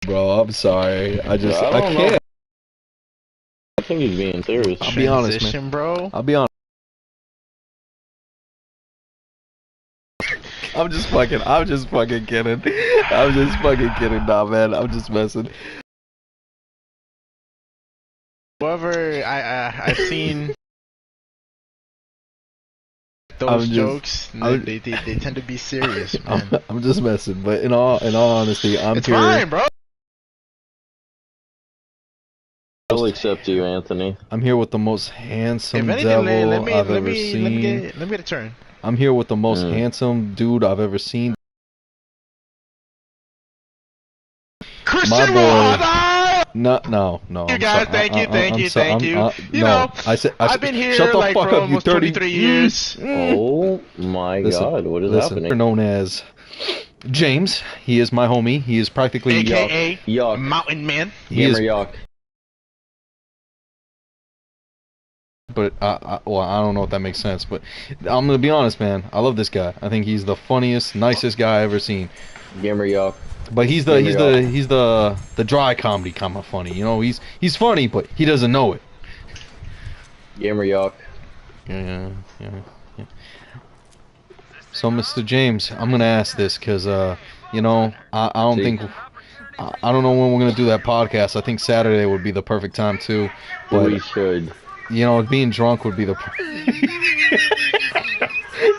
Bro, I'm sorry. I can't. I think he's being serious. I'll be honest, man. Bro. I'll be honest. I'm just fucking kidding. I'm just fucking kidding, nah, man. I'm just messing. However, I've seen those jokes. They tend to be serious, man. I'm just messing, but in all honesty, it's fine, bro. I'll accept you, Anthony. I'm here with the most handsome if anything, devil I've ever seen. Let me get a turn. I'm here with the most handsome dude I've ever seen. Christian Water! No. You guys, thank you. You know, I've been here shut the like fuck for up, almost 23 years. Oh my God, what is happening? Known as James. He is my homie. He is practically AKA Yuck. Mountain Man. He is Yuck. But well, I don't know if that makes sense. But I'm gonna be honest, man. I love this guy. I think he's the funniest, nicest guy I've ever seen. Gamer Yuck. But he's the dry comedy kind of funny. You know, he's funny, but he doesn't know it. Gamer Yuck. Yeah. So, Mr. James, I'm gonna ask this because you know, I don't think. I don't know when we're gonna do that podcast. I think Saturday would be the perfect time too. But we should. You know, being drunk would be the.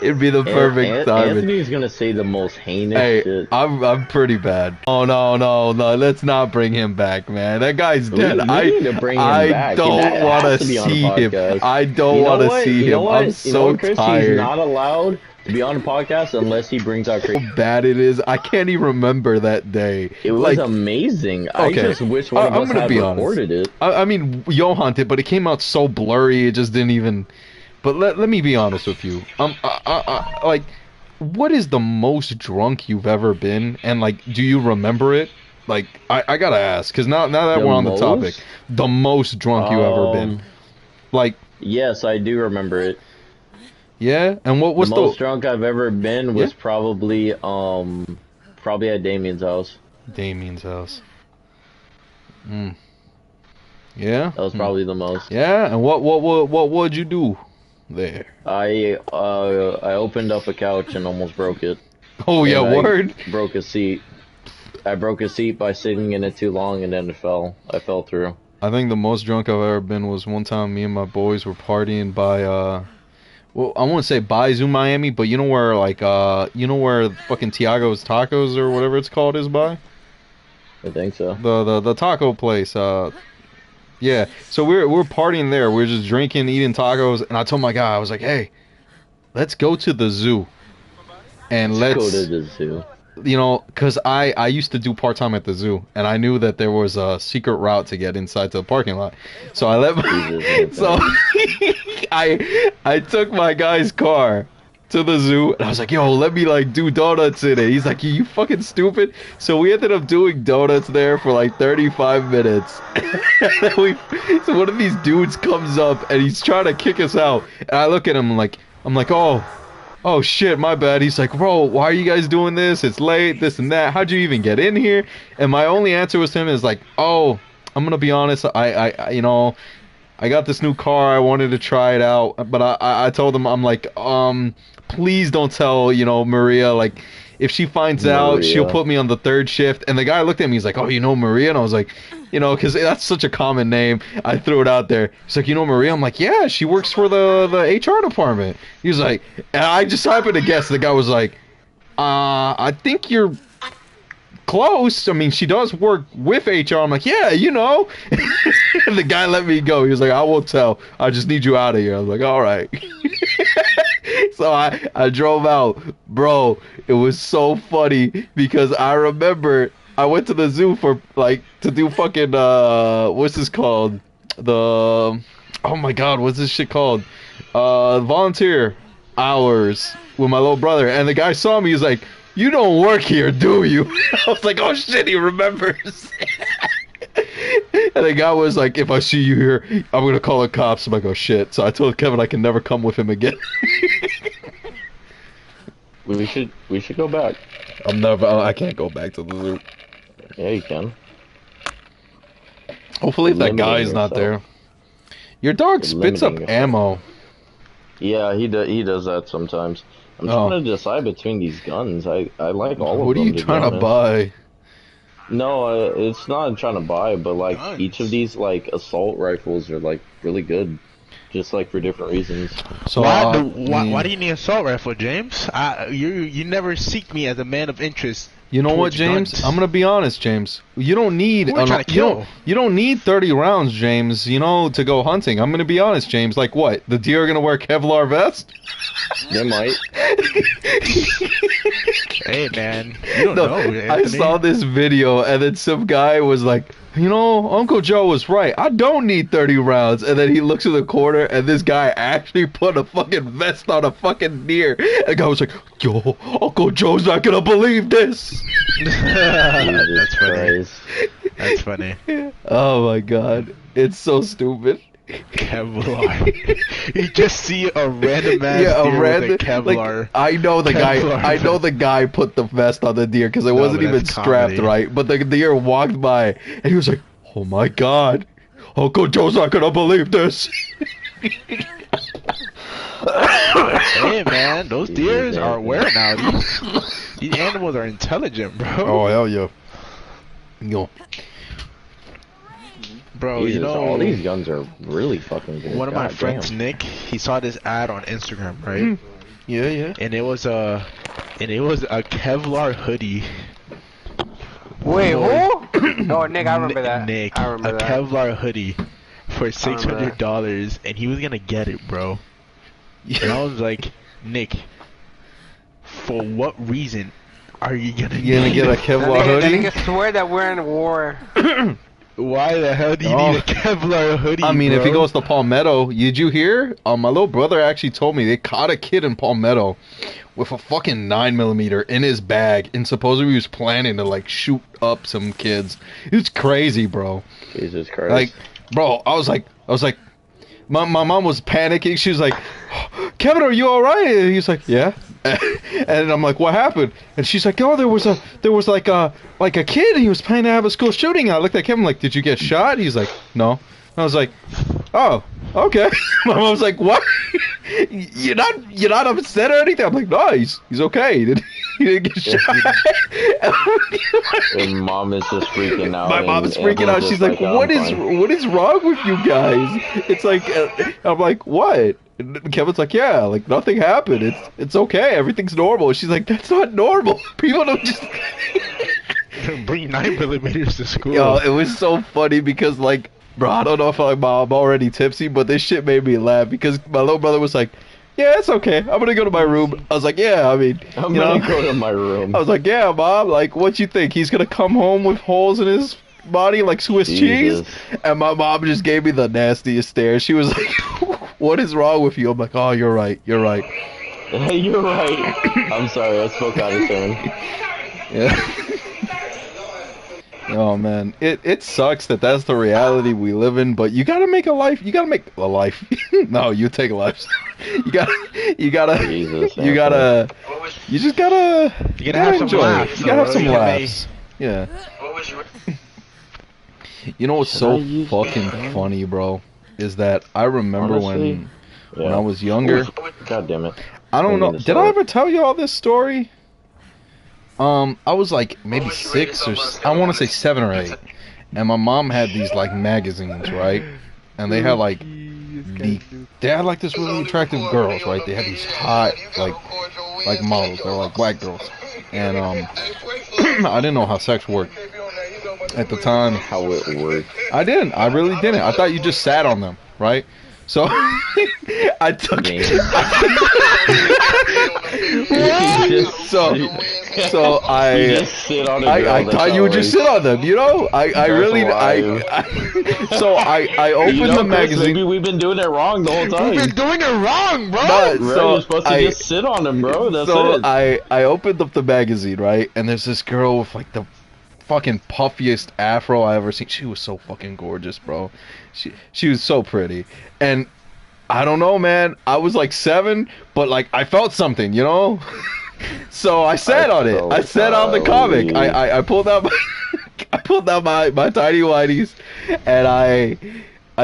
It'd be the perfect time. Anthony's gonna say the most heinous shit. I'm pretty bad. Oh no, let's not bring him back, man. That guy's dead. We need to bring him back. I don't want to see him. I don't want to see him. I'm so tired. He's not allowed to be on a podcast unless he brings out crazy. How bad it is. I can't even remember that day. It was amazing. I just wish one of us had recorded it. I mean, Johan did, but it came out so blurry. It just didn't even. But let me be honest with you. Like, what is the most drunk you've ever been? And like, do you remember it? Like, I gotta ask, cause now that we're on the topic, the most drunk you ever been? Like, yes, I do remember it. Yeah, and what was the most drunk I've ever been was probably at Damien's house. Damien's house. Yeah. That was probably the most. Yeah, and what would you do there? I opened up a couch and almost broke it. Oh yeah, word. Broke a seat. I broke a seat by sitting in it too long, and then it fell. I fell through. I think the most drunk I've ever been was one time me and my boys were partying by well, I won't say by Zoo Miami, but you know where where fucking Tiago's Tacos or whatever it's called is by? I think so. The taco place. Yeah. So we're partying there. We're just drinking, eating tacos, and I told my guy, I was like, hey, let's go to the zoo. And let's go to the zoo. You know, because I used to do part-time at the zoo, and I knew that there was a secret route to get inside to the parking lot. So I let I took my guy's car to the zoo, and I was like, yo, let me like do donuts in it. He's like, you fucking stupid. So we ended up doing donuts there for like 35 minutes. So one of these dudes comes up and he's trying to kick us out, and I look at him like, oh shit, my bad. He's like, bro, why are you guys doing this? It's late, this and that. How'd you even get in here? And my only answer was to him is like, oh, I'm gonna be honest, I you know, I got this new car, I wanted to try it out, but I told him, I'm like, please don't tell, you know, Maria, like, if she finds out, she'll put me on the third shift. And the guy looked at me, he's like, oh, you know Maria? And I was like, you know, because that's such a common name. I threw it out there. He's like, you know Maria? I'm like, yeah, she works for the HR department. He was like, and I just happened to guess. The guy was like, I think you're close. I mean, she does work with HR. I'm like, yeah, you know. And the guy let me go. He was like, I won't tell. I just need you out of here. I was like, all right. So I drove out. Bro, it was so funny because I remember I went to the zoo for like to do fucking what's this called? Oh my god, what's this shit called? Volunteer hours with my little brother, and the guy saw me, he's like, you don't work here, do you? I was like, oh shit, he remembers. And the guy was like, if I see you here, I'm gonna call the cops. I'm like, oh shit. So I told Kevin I can never come with him again. We should go back. I can't go back to the zoo. Yeah, you can. Hopefully, if that guy is not there. Your dog spits up ammo. Yeah, he does that sometimes. I'm trying to decide between these guns. I like all of them. What are you trying to buy? No, it's not trying to buy, but like guns. Each of these like assault rifles are like really good, just like for different reasons. So why do you need an assault rifle, James? You never seek me as a man of interest. You know what, James? Guns. I'm gonna be honest, James. You don't need you don't need 30 rounds, James. You know, to go hunting. I'm gonna be honest, James. Like what? The deer are gonna wear Kevlar vest? They might. Hey man, you don't know. Anthony. I saw this video, and then some guy was like, "You know, Uncle Joe was right. I don't need 30 rounds." And then he looks in the corner, and this guy actually put a fucking vest on a fucking deer. And the guy was like, "Yo, Uncle Joe's not gonna believe this." That's funny. That's funny. Oh my god, it's so stupid. Kevlar. You just see a random ass deer with a Kevlar. Like, I know the guy. I know the guy put the vest on the deer because it wasn't even strapped right. But the deer walked by and he was like, "Oh my god, Uncle Joe's not gonna believe this." Hey man, those deers are wearing out. These animals are intelligent, bro. Oh hell yeah. Yo. Bro, Jesus, you know, all these guns are really fucking good. One of my friends, Nick, he saw this ad on Instagram, right? Yeah. And it was a Kevlar hoodie. Wait, who? Oh, Nick, I remember that. Nick, I remember that. Kevlar hoodie for $600, and he was gonna get it, bro. Yeah. And I was like, Nick, for what reason are you gonna get a Kevlar hoodie? I swear that we're in war. Why the hell do you need a Kevlar hoodie? I mean, bro? if he goes to Palmetto, did you hear? My little brother actually told me they caught a kid in Palmetto with a fucking 9mm in his bag, and supposedly he was planning to like shoot up some kids. It was crazy, bro. Jesus Christ! Like, bro, I was like, my mom was panicking. She was like, "Kevin, are you all right?" And he was like, "Yeah." And I'm like, "What happened?" And she's like, "Oh, there was like a kid, and he was planning to have a school shooting." I looked at Kevin like, "Did you get shot?" He's like, "No." And I was like, "Oh, okay." My mom was like, "What? You're not upset or anything?" I'm like, "No, he's okay. He didn't get shot." And mom is just freaking out. My mom is freaking out. She's like, "What is wrong with you guys?" It's like, I'm like, "What?" And Kevin's like, "Yeah, like nothing happened. It's okay. Everything's normal." She's like, "That's not normal. People don't just bring 9mm to school." Yo, it was so funny because like, bro, I don't know if I'm already tipsy, but this shit made me laugh because my little brother was like, "Yeah, it's okay. I'm gonna go to my room." I was like, "Yeah, I mean, I'm gonna go to my room." I was like, "Yeah, Mom. Like, what you think? He's gonna come home with holes in his body like Swiss cheese?" And my mom just gave me the nastiest stare. She was like, "What is wrong with you?" I'm like, "Oh, you're right. You're right." You're right. I'm sorry. I spoke out of turn. Yeah. Oh man, it sucks that that's the reality we live in, but you gotta make a life. You gotta make a life. No, you take lives. You gotta, Jesus, you gotta, you just gotta, you gotta have some laughs. You gotta have some laughs. Yeah. You know what's so fucking funny, bro, is that I remember when I was younger. God damn it. I don't know. Did I ever tell you all this story? I was like maybe 6 or I want to say 7 or 8, and my mom had these like magazines, right? And they had like this really attractive girls, right? They had these hot like models. They were like black girls, and I didn't know how sex worked at the time. How it worked? I didn't. I really didn't. I thought you just sat on them, right? So I took it. So I thought you would just sit on them, you know? I opened the magazine. Maybe we've been doing it wrong the whole time. We've been doing it wrong, bro. So you're supposed to just sit on them, bro. That's it. I opened up the magazine, right? And there's this girl with like the fucking puffiest afro I ever seen. She was so fucking gorgeous, bro. She was so pretty. And I don't know, man. I was like 7, but like I felt something, you know? So I sat on it. I sat on the comic. golly. I pulled out my I pulled out my tiny whities, and I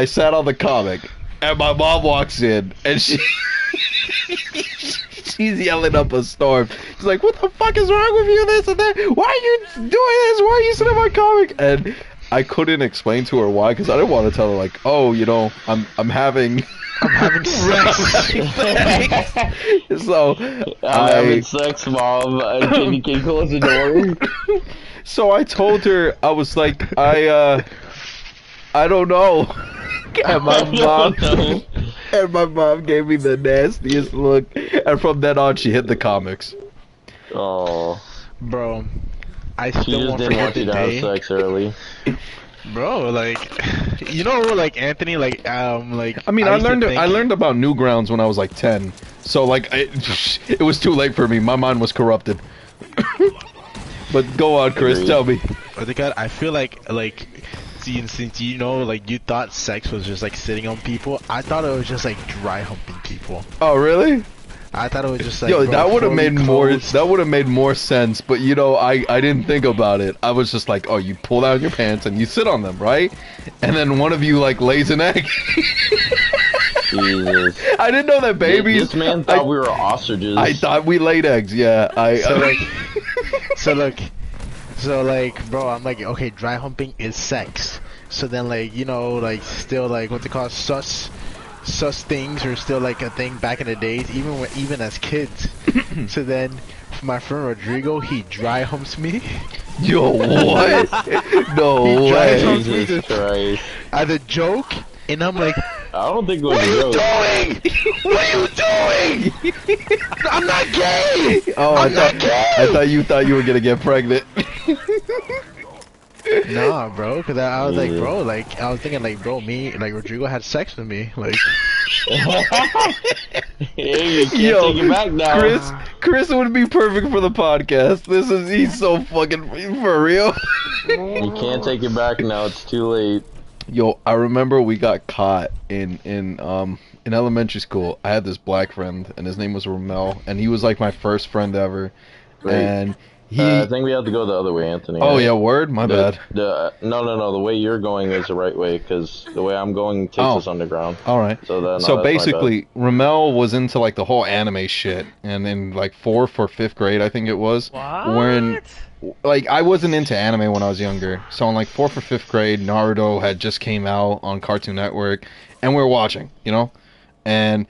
sat on the comic. And my mom walks in, and she's yelling up a storm. She's like, "What the fuck is wrong with you? This and that. Why are you doing this? Why are you sitting on my comic?" And I couldn't explain to her why, because I didn't want to tell her like, "Oh, you know, I'm having." I'm having sex. So I'm having sex, Mom. Can you close the door? So I told her, I was like, I don't know. And my mom gave me the nastiest look, and from then on she hit the comics. Oh, Bro, I she still just won't didn't forget want the you to have day. sex early. Bro, like, you know, like Anthony, like, I mean, I used to learned think- I learned about Newgrounds when I was like 10. So like it was too late for me. My mind was corrupted. But go on, Chris, Agreed. tell me. Oh my God, I feel like since you know, like, you thought sex was just like sitting on people, I thought it was just like dry humping people. Oh, really? I thought it was just like, Yo, bro, that would have fully made more. clothed. That would have made more sense. But you know, I didn't think about it. I was just like, oh, you pull down your pants and you sit on them, right? And then one of you like lays an egg. Jesus. I didn't know that babies. This man thought we were ostriches. I thought we laid eggs. Yeah, So like, so like, bro, I'm like, okay, dry humping is sex. So then, like, you know, like, still like what they call sus things are still like a thing back in the days, even as kids. So then, my friend Rodrigo, he dry humps me. Yo, what? No He dry way. humps me Jesus Christ. as a joke, and I'm like, I don't think it was what a are you joke. doing? What are you doing? I'm not gay. Oh, I'm not gay. I thought you were gonna get pregnant. Nah, bro, cause I was like, Yeah. bro, like, I was thinking, like, bro, Rodrigo had sex with me, like, Hey, you can't Yo, take it back now. Chris would be perfect for the podcast. He's so fucking for real. You can't take it back now. It's too late. Yo, I remember we got caught in elementary school. I had this black friend, and his name was Ramel, and he was like my first friend ever. Right. And he, I think we have to go the other way, Anthony. oh right? yeah, word, my bad. No. The way you're going is the right way, because the way I'm going takes Oh. us underground. All right. So then, So that's my basically, Ramel was into like the whole anime shit, and in like 4th or 5th grade, I think it was. When like I wasn't into anime when I was younger, so in like 4th or 5th grade, Naruto had just came out on Cartoon Network, and we were watching, you know, and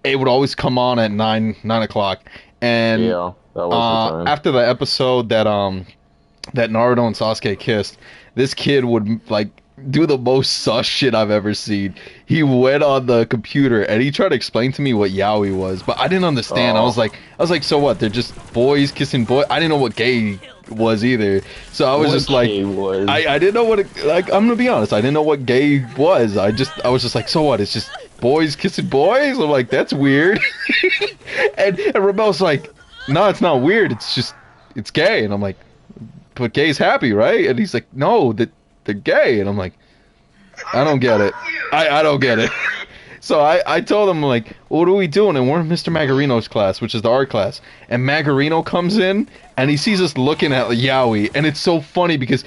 it would always come on at 9 o'clock, and Yeah, that was the time. after the episode that Naruto and Sasuke kissed, this kid would like do the most sus shit I've ever seen. He went on the computer and he tried to explain to me what yaoi was, but I didn't understand. I Oh. was like, so what? They're just boys kissing boys. I didn't know what gay was either. So I was What just like, gay was? I didn't know what like I'm gonna be honest. I didn't know what gay was. I was just like, so what? It's just boys kissing boys. I'm like, that's weird. and Ramel's like, no, it's not weird. It's gay. And I'm like, but gay's happy, right? And he's like, no, they're gay. And I'm like, I don't get it. I don't get it. So I told him, like, what are we doing? And we're in Mr. Magarino's class, which is the art class. And Magarino comes in, and he sees us looking at yaoi. And it's so funny because,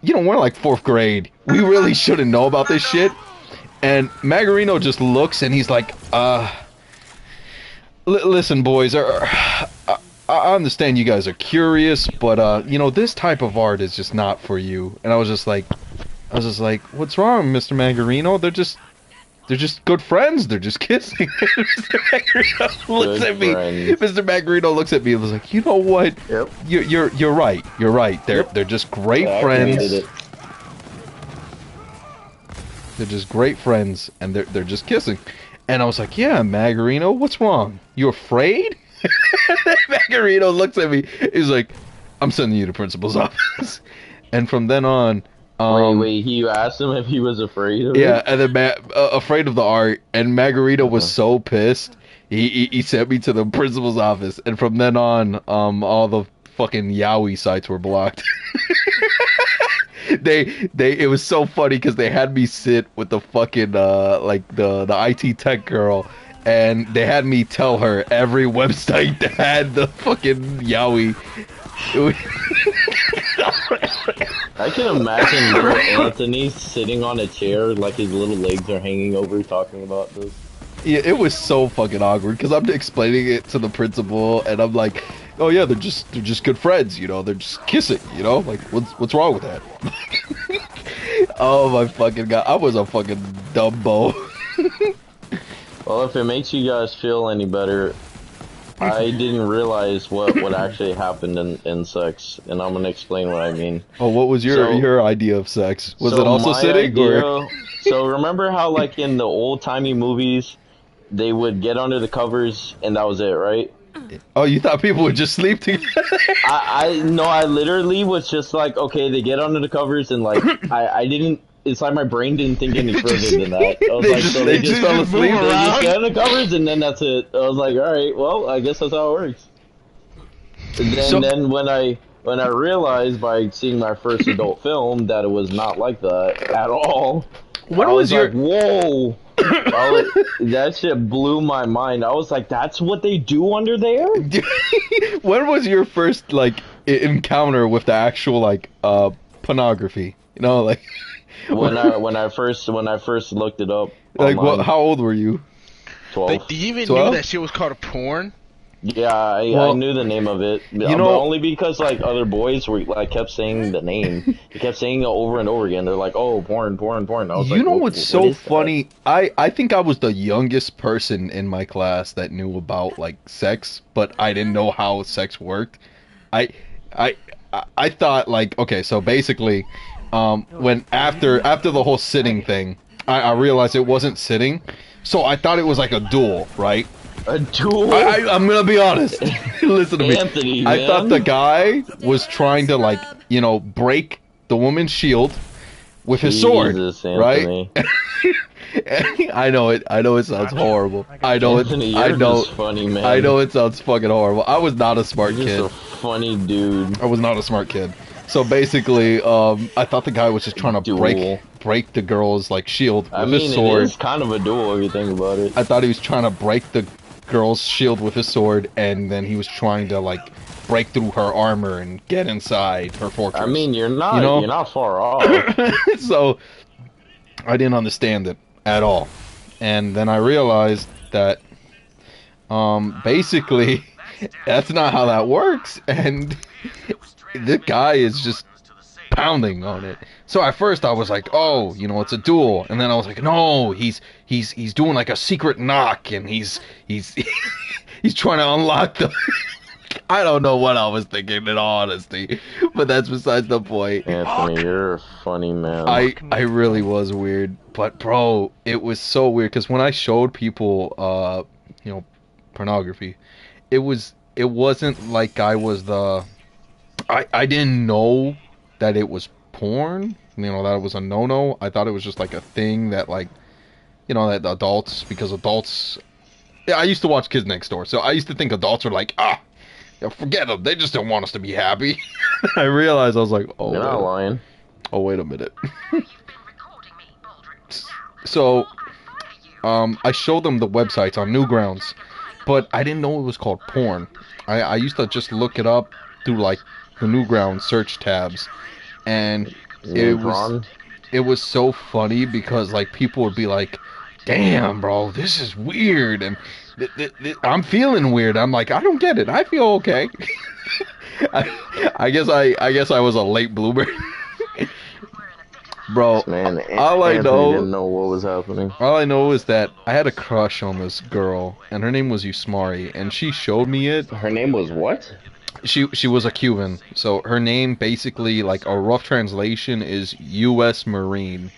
you know, we're like 4th grade. We really shouldn't know about this shit. And Magarino just looks, and he's like, listen, boys, I understand you guys are curious, but you know, this type of art is just not for you. And I was just like, what's wrong, Mr. Magarino? They're just good friends. They're just kissing. Mr. Magarino looks Good at me. friends. Mr. Magarino looks at me and was like, you know what? Yep. You're right. You're right. They're just great I friends. created it. They're just great friends, and they're just kissing. And I was like, yeah, Magarino, what's wrong? You afraid? And then Magarino looks at me. He's like, I'm sending you to principal's office. And from then on, Wait, you asked him if he was afraid of yeah, it? and then afraid of the art. And Magarino was so pissed. He sent me to the principal's office. And from then on, all the fucking yaoi sites were blocked. It was so funny because they had me sit with the fucking like the IT tech girl, and they had me tell her every website that had the fucking yaoi. I can imagine little Anthony sitting on a chair, like his little legs are hanging over, talking about this. Yeah, it was so fucking awkward because I'm explaining it to the principal, and I'm like, "Oh yeah, they're just good friends, you know. They're just kissing, you know. Like, what's wrong with that?" Oh my fucking god, I was a fucking Dumbo. Well, if it makes you guys feel any better, I didn't realize what actually happened in sex, and I'm gonna explain what I mean. Oh, what was your idea of sex? Was it also my sitting idea, or? So remember how, like, in the old timey movies, they would get under the covers and that was it, right? Oh, you thought people would just sleep together? I literally was just like, okay, they get under the covers and like I didn't. It's like my brain didn't think any further than that. I was They like, just- so they just fell asleep. They just get under the covers and then that's it. I was like, all right, well, I guess that's how it works. And then when I realized by seeing my first adult film that it was not like that at all, What I was your? like, whoa. That shit blew my mind. I was like, that's what they do under there? When was your first like encounter with the actual like pornography? You know, like when I first looked it up. like online, how old were you? 12. Like, do you even 12? knew that shit was called porn? Yeah, I Well, knew the name of it. you know- but only because like other boys were like kept saying the name. They kept saying it over and over again. They're like, "Oh, porn, porn, porn." I was You like, know "What- what's what so is that?" funny? I think I was the youngest person in my class that knew about like sex, but I didn't know how sex worked. I I thought like, okay, so basically, when after the whole sitting thing, I realized it wasn't sitting, so I thought it was like a duel, right? A duel. I'm gonna be honest. Listen to me. Anthony, I thought man. the guy was trying to like, you know, break the woman's shield with his sword, Jesus, right? Anthony. I know it. I know it sounds horrible. I know it. Anthony, I you're know. just funny, man. I know it sounds fucking horrible. I was not a smart You're kid. just a funny dude. I was not a smart kid. So basically, I thought the guy was just trying to Duel. break the girl's like shield with I his mean, sword. it is kind of a duel if you think about it. I thought he was trying to break the girl's shield with his sword, and then he was trying to like break through her armor and get inside her fortress. I mean, you're not know? you're not far off. So I didn't understand it at all, and then I realized that basically that's not how that works, and the guy is just pounding on it. So at first I was like, oh, you know, it's a duel, and then I was like, no, he's doing like a secret knock, and he's he's trying to unlock the. I don't know what I was thinking in all honesty, but that's besides the point. Anthony, you're a funny man. I really was weird, but bro, it was so weird because when I showed people, you know, pornography, it wasn't like I was I didn't know that it was porn, you know, that it was a no-no. I thought it was just like a thing that like, you know, that because adults, yeah, I used to watch Kids Next Door, so I used to think adults were like, forget them, they just don't want us to be happy. I realized I was like, oh, You're not lying. oh, wait a minute. So, I showed them the websites on Newgrounds, but I didn't know it was called porn. I used to just look it up through like the Newgrounds search tabs, and it was so funny because like people would be like, "Damn, bro, this is weird," and I'm feeling weird. I'm like, I don't get it. I feel okay. I guess I was a late bloomer. Bro, Man, all I Anthony know- didn't know what was happening. all I know is that I had a crush on this girl, and her name was Yusmari, and she showed me it. Her name was what? She was a Cuban, so her name basically, like a rough translation, is U.S. Marine.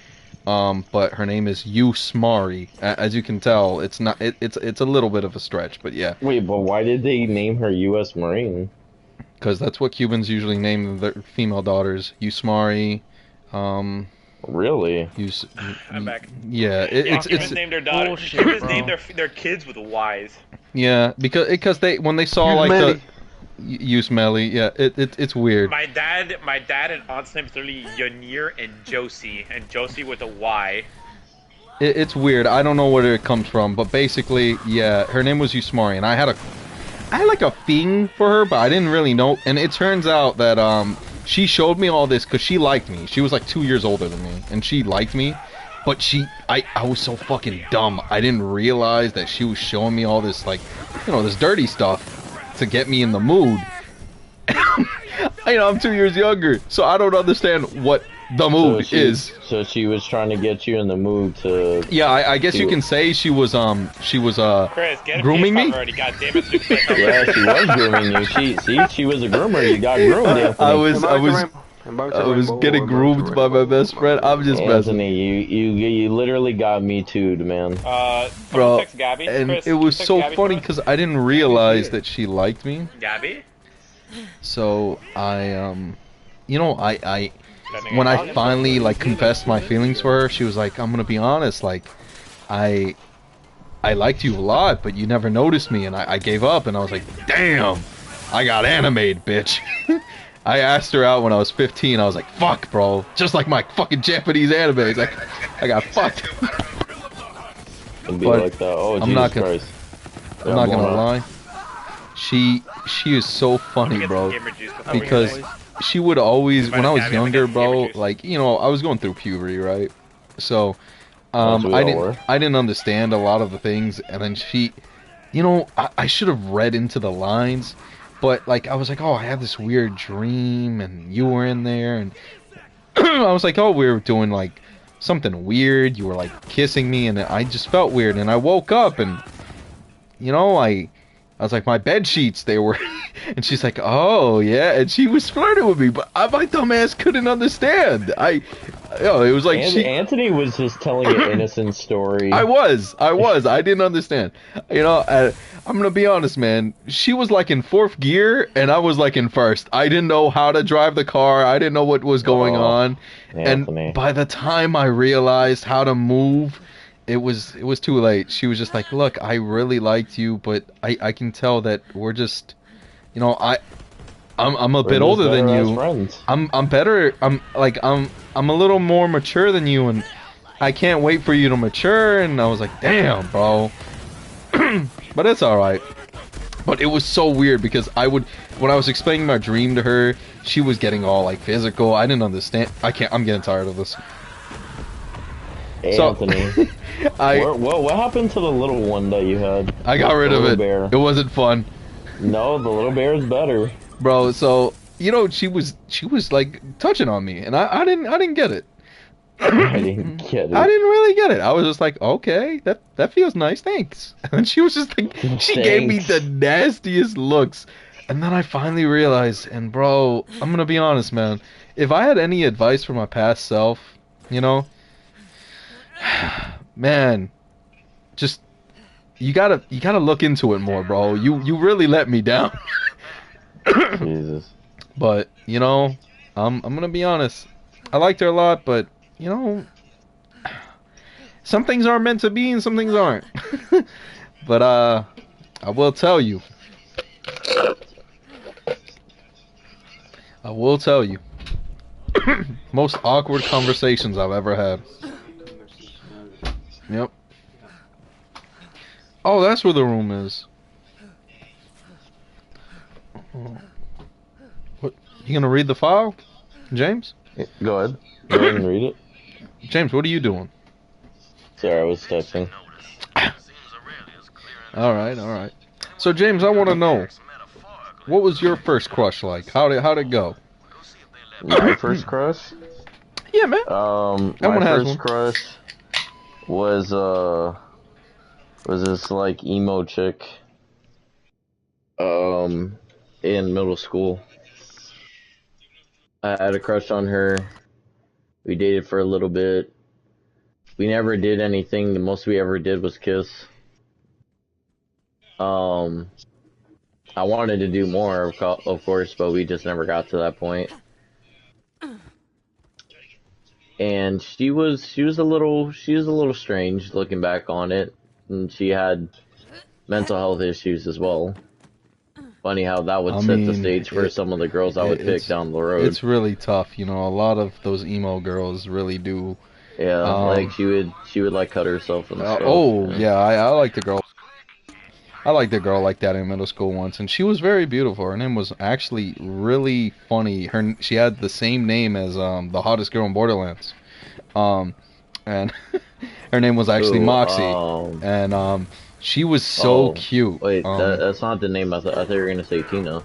But her name is Yusmari. As you can tell, it's not. It's a little bit of a stretch, but yeah, Wait, but why did they name her U.S. Marine? because that's what Cubans usually name their female daughters. Yusmari. Really? I'm back. Yeah, Cubans it's named their daughter. bullshit, Cubans bro. named their kids with Y's. yeah because they when they saw like Yusmeli. the Yusmeli, yeah, it's weird. My dad and aunt's name is literally Yanir and Josie with a Y. It's weird. I don't know where it comes from, but basically, yeah, her name was Yusmari, and I had like a thing for her, but I didn't really know. And it turns out that she showed me all this because she liked me. She was like 2 years older than me, and she liked me. But I was so fucking dumb. I didn't realize that she was showing me all this, like, this dirty stuff to get me in the mood. I'm 2 years younger, so I don't understand what the mood is. So she was trying to get you in the mood to. Yeah, I guess you can say she was Chris, get grooming me. already. God damn it, Superman. Yeah, she was grooming you. She was a groomer. You got groomed, Anthony. I was getting groomed by my best friend. I'm just messing. Anthony, you literally got me too, man. Bro, text Gabby. and Chris, it was text so Gabby funny for us. because I didn't realize that she liked me. Gabby? So I when I finally like confessed my feelings for her, she was like, "I'm gonna be honest, like, I liked you a lot, but you never noticed me," and I gave up, and I was like, "Damn, I got animated, bitch." I asked her out when I was 15. I was like, "Fuck, bro," just like my fucking Japanese animes. Like, I got fucked. It'd be But like that. Oh, I'm Jesus not gonna- Christ. I'm not gonna lie. She is so funny, Get bro, some gamer juice before we because go. she would always, when I was Gabby, I'm younger, gonna get some bro, gamer juice. like, I was going through puberty, right? So, As we I all were. didn't understand a lot of the things, and then she, I should have read into the lines, but like I was like, oh, I had this weird dream, and you were in there, and I was like, oh, we were doing like something weird. You were like kissing me, and I just felt weird, and I woke up, and I was like, my bed sheets, they were, and she's like, oh yeah, and she was flirting with me, but my dumb ass couldn't understand. It was like Anthony was just telling an innocent story. I didn't understand. I'm gonna be honest, man. She was like in fourth gear, and I was like in first. I didn't know how to drive the car. I didn't know what was going on. Anthony. And by the time I realized how to move, it was too late. She was just like, "Look, I really liked you, but I can tell that we're just, I'm a bit older than you. Friends. I'm better. I'm a little more mature than you, and I can't wait for you to mature." And I was like, "Damn, bro." But it's all right. But it was so weird because when I was explaining my dream to her, she was getting all like physical. I didn't understand. I'm getting tired of this. Anthony. So, what happened to the little one that you had? I got rid of it. Bear. It wasn't fun. No, the little bear is better. Bro, so she was like touching on me, and I didn't get it. I didn't get it. I didn't really get it. I was just like, okay, that feels nice, thanks. And she was just like, she gave me the nastiest looks. And then I finally realized, and bro, I'm gonna be honest, man. If I had any advice for my past self, man, just you gotta look into it more, bro. You really let me down. Jesus. But I'm gonna be honest. I liked her a lot, but some things are meant to be and some things aren't. But I will tell you. Most awkward conversations I've ever had. Yep. Oh, that's where the room is. What? You gonna read the file, James? Go ahead. Go ahead and read it. James, what are you doing? Sorry, I was texting. All right. So James, I want to know, what was your first crush like? How'd it go? My first crush? Yeah, man. My first crush was this like emo chick in middle school. I had a crush on her. We dated for a little bit. We never did anything. The most we ever did was kiss. I wanted to do more, of course, but we just never got to that point. And she was a little strange looking back on it, and she had mental health issues as well. Funny how that would set the stage for some of the girls I would pick down the road. It's really tough, a lot of those emo girls really do Yeah, like she would like cut herself and stuff. Oh yeah, I like the girl. I liked a girl like that in middle school once, and she was very beautiful. Her name was actually really funny. She had the same name as the hottest girl in Borderlands, and her name was actually Moxie, and she was so cute. Wait, that's not the name. I thought you were gonna say Tina.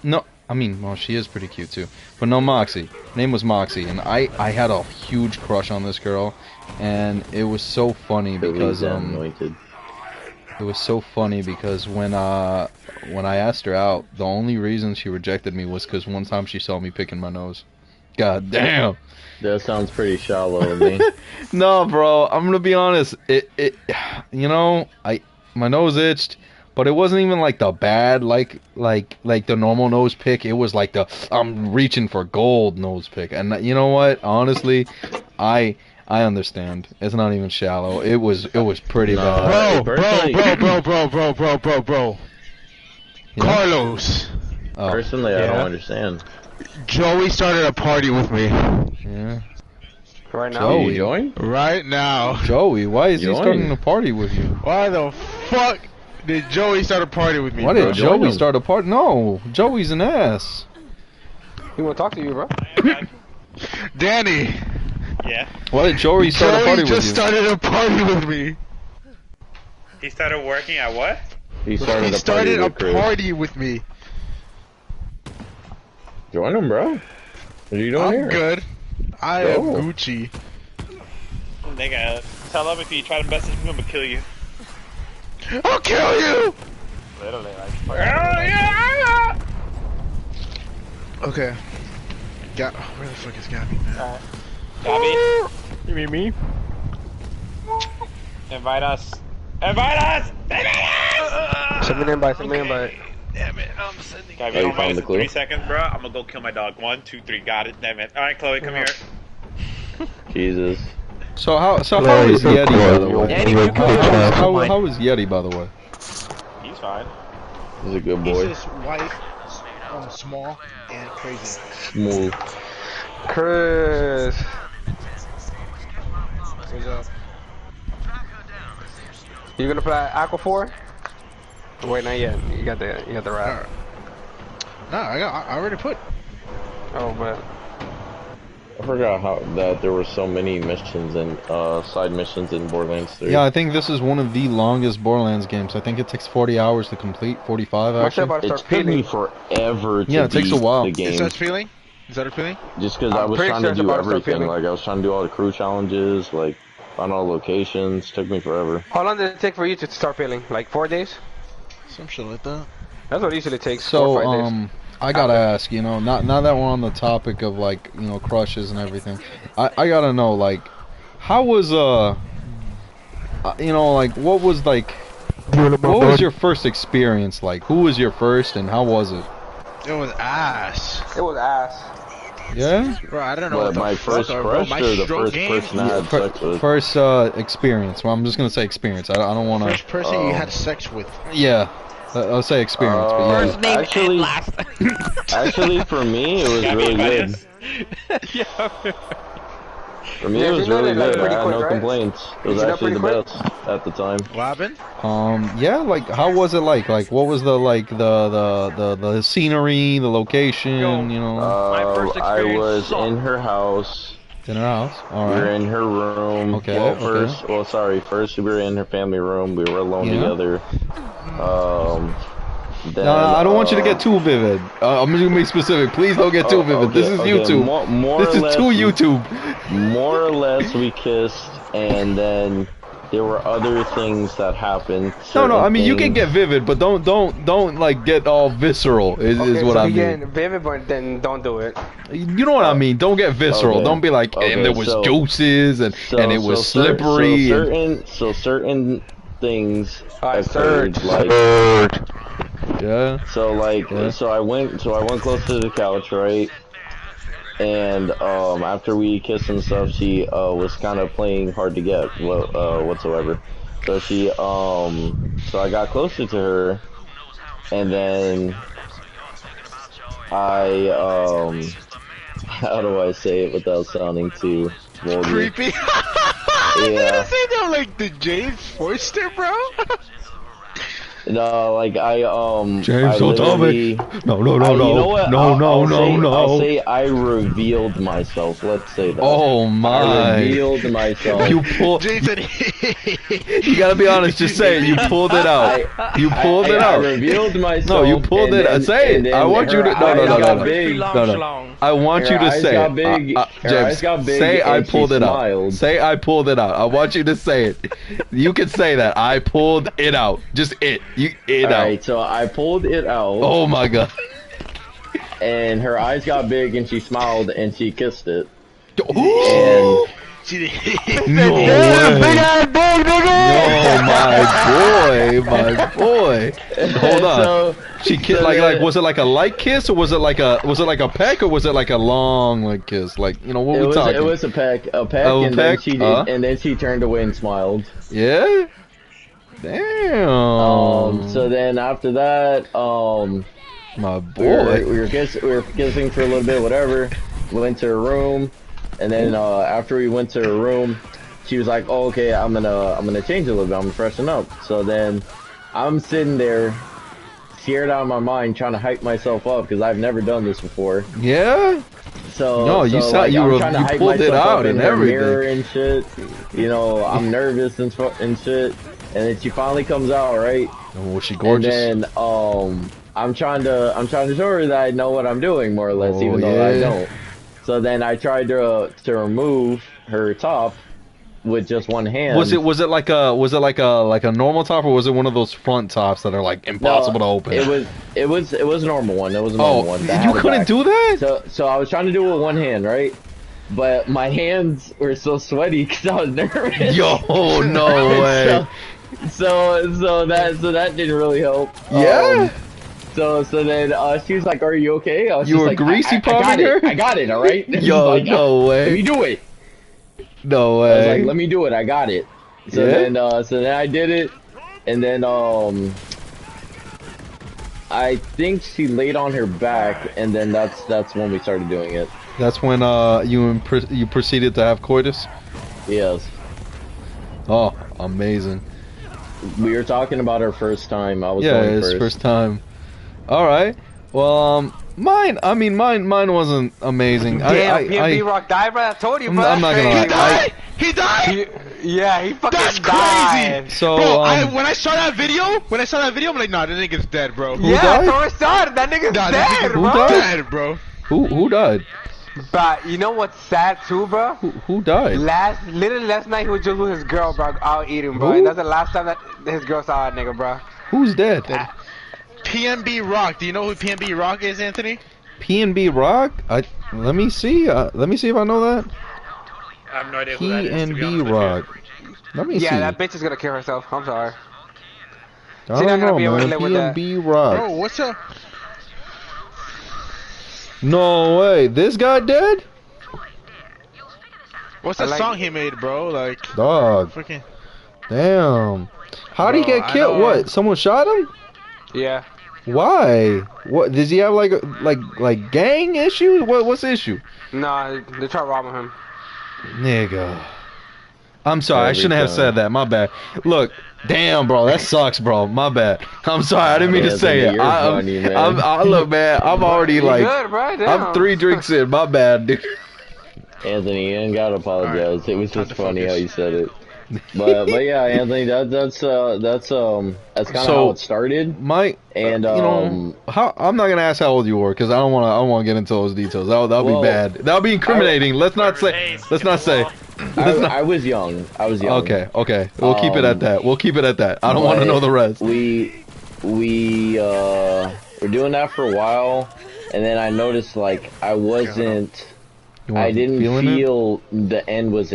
No, I mean, well, she is pretty cute too, but no, Moxie. Her name was Moxie, and I had a huge crush on this girl, and it was so funny because it was so funny because when I asked her out, the only reason she rejected me was because one time she saw me picking my nose. God damn. That sounds pretty shallow to me. No, bro. I'm gonna be honest. You know, my nose itched, but it wasn't even like the bad, like the normal nose pick. It was like the I'm reaching for gold nose pick. And you know what? Honestly, I understand. It's not even shallow. It was pretty bad. Bro. You know? Carlos. Oh, Personally, I don't understand. Joey started a party with me. yeah. Right now. Joey. Join? Right now. Joey, why is he Joey. starting a party with you? Why the fuck did Joey start a party with me? Why bro? did Joey start a party? No, Joey's an ass. He wanna talk to you, bro. Danny. Yeah. Why did Joey start a party Joey with just you? started a party with me. He started working at what? He started, a party with me. Join him, bro. What are you doing I'm here? good. I am Gucci. Nigga, tell him if you try to message me, I'm gonna kill you. I'll kill you! Literally, like. Yeah! Okay. Where the fuck is Gabby, man? Gabby, You mean me? invite us. Invite us! Invite us! Send me an invite. Send me an invite. Damn it, I'm sending. Gabby, Oh, you don't found mind the us in clue? 3 seconds, bro. I'm gonna go kill my dog. 1, 2, 3, got it. Damn it. All right, Chloe, come here. Jesus. So how is Yeti, by the way? Yeti, you How is Yeti, by the way? He's fine. He's a good boy. His wife, small and crazy. Smooth. Chris. What's up? You gonna play Aqua 4? Wait, not yet. You got the rap. No, I already put. Oh, but I forgot that there were so many missions and side missions in Borderlands 3. Yeah, I think this is one of the longest Borderlands games. I think it takes 40 hours to complete, 45 my shit actually. about to It's start taken me feeling. forever to Yeah, it takes a beat while. the Is game. that feeling? Is that a feeling? Just because I I'm was pretty trying sure to it's do about to start everything. feeling. Like, I was trying to do all the crew challenges, like, find all the locations. Took me forever. How long did it take for you to start feeling? Like 4 days? Some shit like that. That's what it usually takes. So 4 or 5 days. I gotta ask, you know, now that we're on the topic of like, you know, crushes and everything, I gotta know, like, how was you know, like, what was your first experience like? Who was your first and how was it? It was ass. It was ass. Yeah? Bro, I don't know But what the my fuck first are, bro. crush My or the stroke first game. person I had sex with? First experience. Well, I'm just gonna say experience. I don't want to. First person you had sex with. Yeah, I'll say experience. But yeah. First name Actually- and last. Actually, for me, it was really good. For me, Yeah, it was you know really that, like, good. I pretty had quick, no right? complaints. It was you know actually the pretty best at the time. What happened? Yeah, like how was it like? Like what was the scenery, the location? You know, My first I experience was sucked. in her house. in her house. All We were right. in her room. Okay, Well, okay. first we were in her family room. We were alone Yeah. together. Then, No, I don't want you to get too vivid. I'm just gonna be specific. Please don't get too vivid. This is YouTube. More This or is less, too YouTube. More or less, we kissed, and then there were other things that happened. No, I mean you certain can get vivid, but don't like get all visceral. Is Okay, what so I you mean. getting vivid, but then don't do it. You know what I mean? Don't get visceral. Okay. Don't be like, Okay, and there was so- juices and it was slippery. and, certain things I occurred, searched. like yeah. so I went close to the couch, right? And after we kissed and stuff, she was kind of playing hard to get whatsoever. So so I got closer to her, and then I how do I say it without sounding too vulgar? Creepy. Yeah. say that like the James Forster, bro. No, like James, I don't tell literally. me. No, no, no, You know no, what? no, no, I'll say, no, I'll no. say I revealed myself. Let's say that. Oh I my! revealed myself. You pulled. Jason. You gotta be honest. Just say it. You pulled it out. You pulled it I out. revealed myself. No, you pulled and it out. then- Say and it. then I want you her to. No, eyes no, no, got no, big. no. I want Her you to eyes say got it. big. Her James, eyes got big, say I and she pulled it out. smiled. Say I pulled it out. I want you to say it. You can say that. I pulled it out. Just it. You it out. Alright, so I pulled it out, Oh my god. and her eyes got big, and she smiled, and she kissed it. Ooh. No way. Oh my boy. Hold on. So, She kissed like was it like a light kiss or was it like a peck or was it like a long like kiss? Like, you know, what we talking? it was a peck, A and peck? then she and then she turned away and smiled. Yeah? Damn. So then after that, my boy. we were kissing for a little bit, whatever. We went to her room, and then after we went to her room, she was like, "Oh, okay, I'm gonna change a little bit. I'm gonna freshen up." So then I'm sitting there, scared out of my mind, trying to hype myself up because I've never done this before. Yeah? So No, you so, saw- like, you I'm were- trying to you hype pulled it myself out up and in her everything. mirror and shit. You know, I'm nervous and shit. And then she finally comes out, right? Oh, was she gorgeous? And then I'm trying to show her that I know what I'm doing more or less, Oh, even though I yeah. don't. So then I tried to remove her top with just one hand. Was it like a normal top or was it one of those front tops that are like No, impossible to open? It was a normal one. It was a normal one. that you had a couldn't back. do that? So I was trying to do it with one hand, right? But my hands were so sweaty because I was nervous. Yo, no way. So that didn't really help. Yeah? So then she was like, "Are you okay?" I was You just were like, greasy I got palming it. her? I got it. All right. Yo, Like, no Let me way. do it. No I was way. like, "Let me do it. I got it." So Yeah? then I did it, and then I think she laid on her back, and then that's when we started doing it. That's when you proceeded to have coitus? Yes. Oh, amazing. We were talking about our first time. I was Yeah, going it's first. first time. All right. Well, mine wasn't amazing. Damn, PNB Rock died, bro. I told you, bro. I'm not gonna lie. He died. Yeah, he fucking That's died. crazy. So, Bro, when I saw that video, I'm like, nah, this nigga's dead, bro. Who Yeah, died? that's what I started. That nigga's Nah, dead, this nigga's bro. died? dead, bro. who died? But you know what's sad too, bro? Who died? Literally last night he was just with his girl, bro, out eating, bro. Who? And that's the last time that his girl saw that nigga, bro. Who's dead? PNB Rock. Do you know who PNB Rock is, Anthony? PNB Rock? Let me see. Let me see if I know that. I have no idea who that is, to be honest PNB with you. Rock. Let me see. Yeah, that bitch is gonna kill herself. I'm sorry. I she's not don't gonna know, be able to man. live with that. PNB Rock. Bro, what's up? No way. This guy dead? What's I the like- song he made, bro? Like, Dog. freaking. Damn. How'd he Bro, get I killed? know- What? Someone shot him? Yeah. Why? What? Does he have like gang issues? What's the issue? Nah, they tried robbing him. Nigga. I'm sorry. I Every shouldn't have time. said that. My bad. Look. Damn, bro. That sucks, bro. My bad. I'm sorry. I didn't mean to say it. You're funny, man. Look, man. I'm already You like. good, bro? Damn. I'm 3 drinks in. My bad, dude. Anthony, you ain't gotta apologize. Alright, It was time just to funny focus. how you said it. But yeah, Anthony, that's kind of So- how it started. And And, you know, I'm not gonna ask how old you were because I don't want to get into those details. That'll Well, be bad. That'll be incriminating. Let's not say. Let's not say. I was young. I was young. Okay. We'll keep it at that. We'll keep it at that. I don't want to But know the rest. We were doing that for a while, and then I noticed like I wasn't. You I weren't didn't feeling it? feel the end was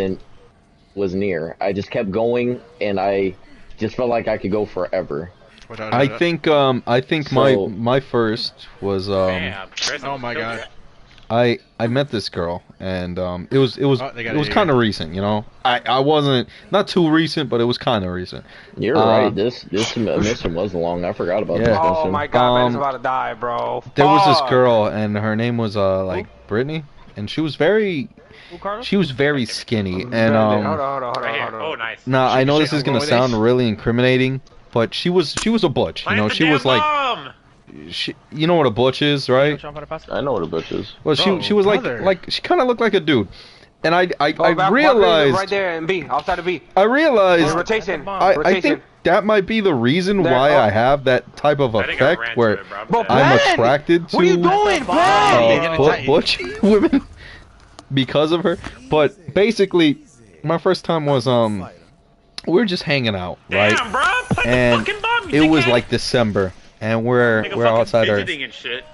near. I just kept going, and I just felt like I could go forever. I think So- my first was Damn, Chris, Oh my god. I met this girl and it was Oh, they got it was it kind of recent, you know. I wasn't not too recent, but it was kind of recent. You're right. This mission was long. I forgot about Yeah. this Oh mission. my god, man, Um, it's about to die, bro. There was this Fuck. girl and her name was like Brittany. and she was very skinny, and Hold on. Right here. Oh, nice. now I know this is gonna Shit, sound really incriminating, but she was a butch. You know, Plant the she was damn like, bomb! you know what a butch is, right? I know what a bitch is. Well, Bro, she was brother. like she kind of looked like a dude, and I Right realized there in B, outside of B. I realized Rotation. I Rotation. think that might be the reason There, why oh. I have that type of I think I ran effect to where it, bro. Bro, I'm Ben! attracted to What are you doing, Ben? butch women because of her. But basically, my first time was we were just hanging out, right? Damn, bro! Plant And the fucking bomb! You it was dickhead. like December, and we're Nigga we're fucking outside her fidgeting and shit.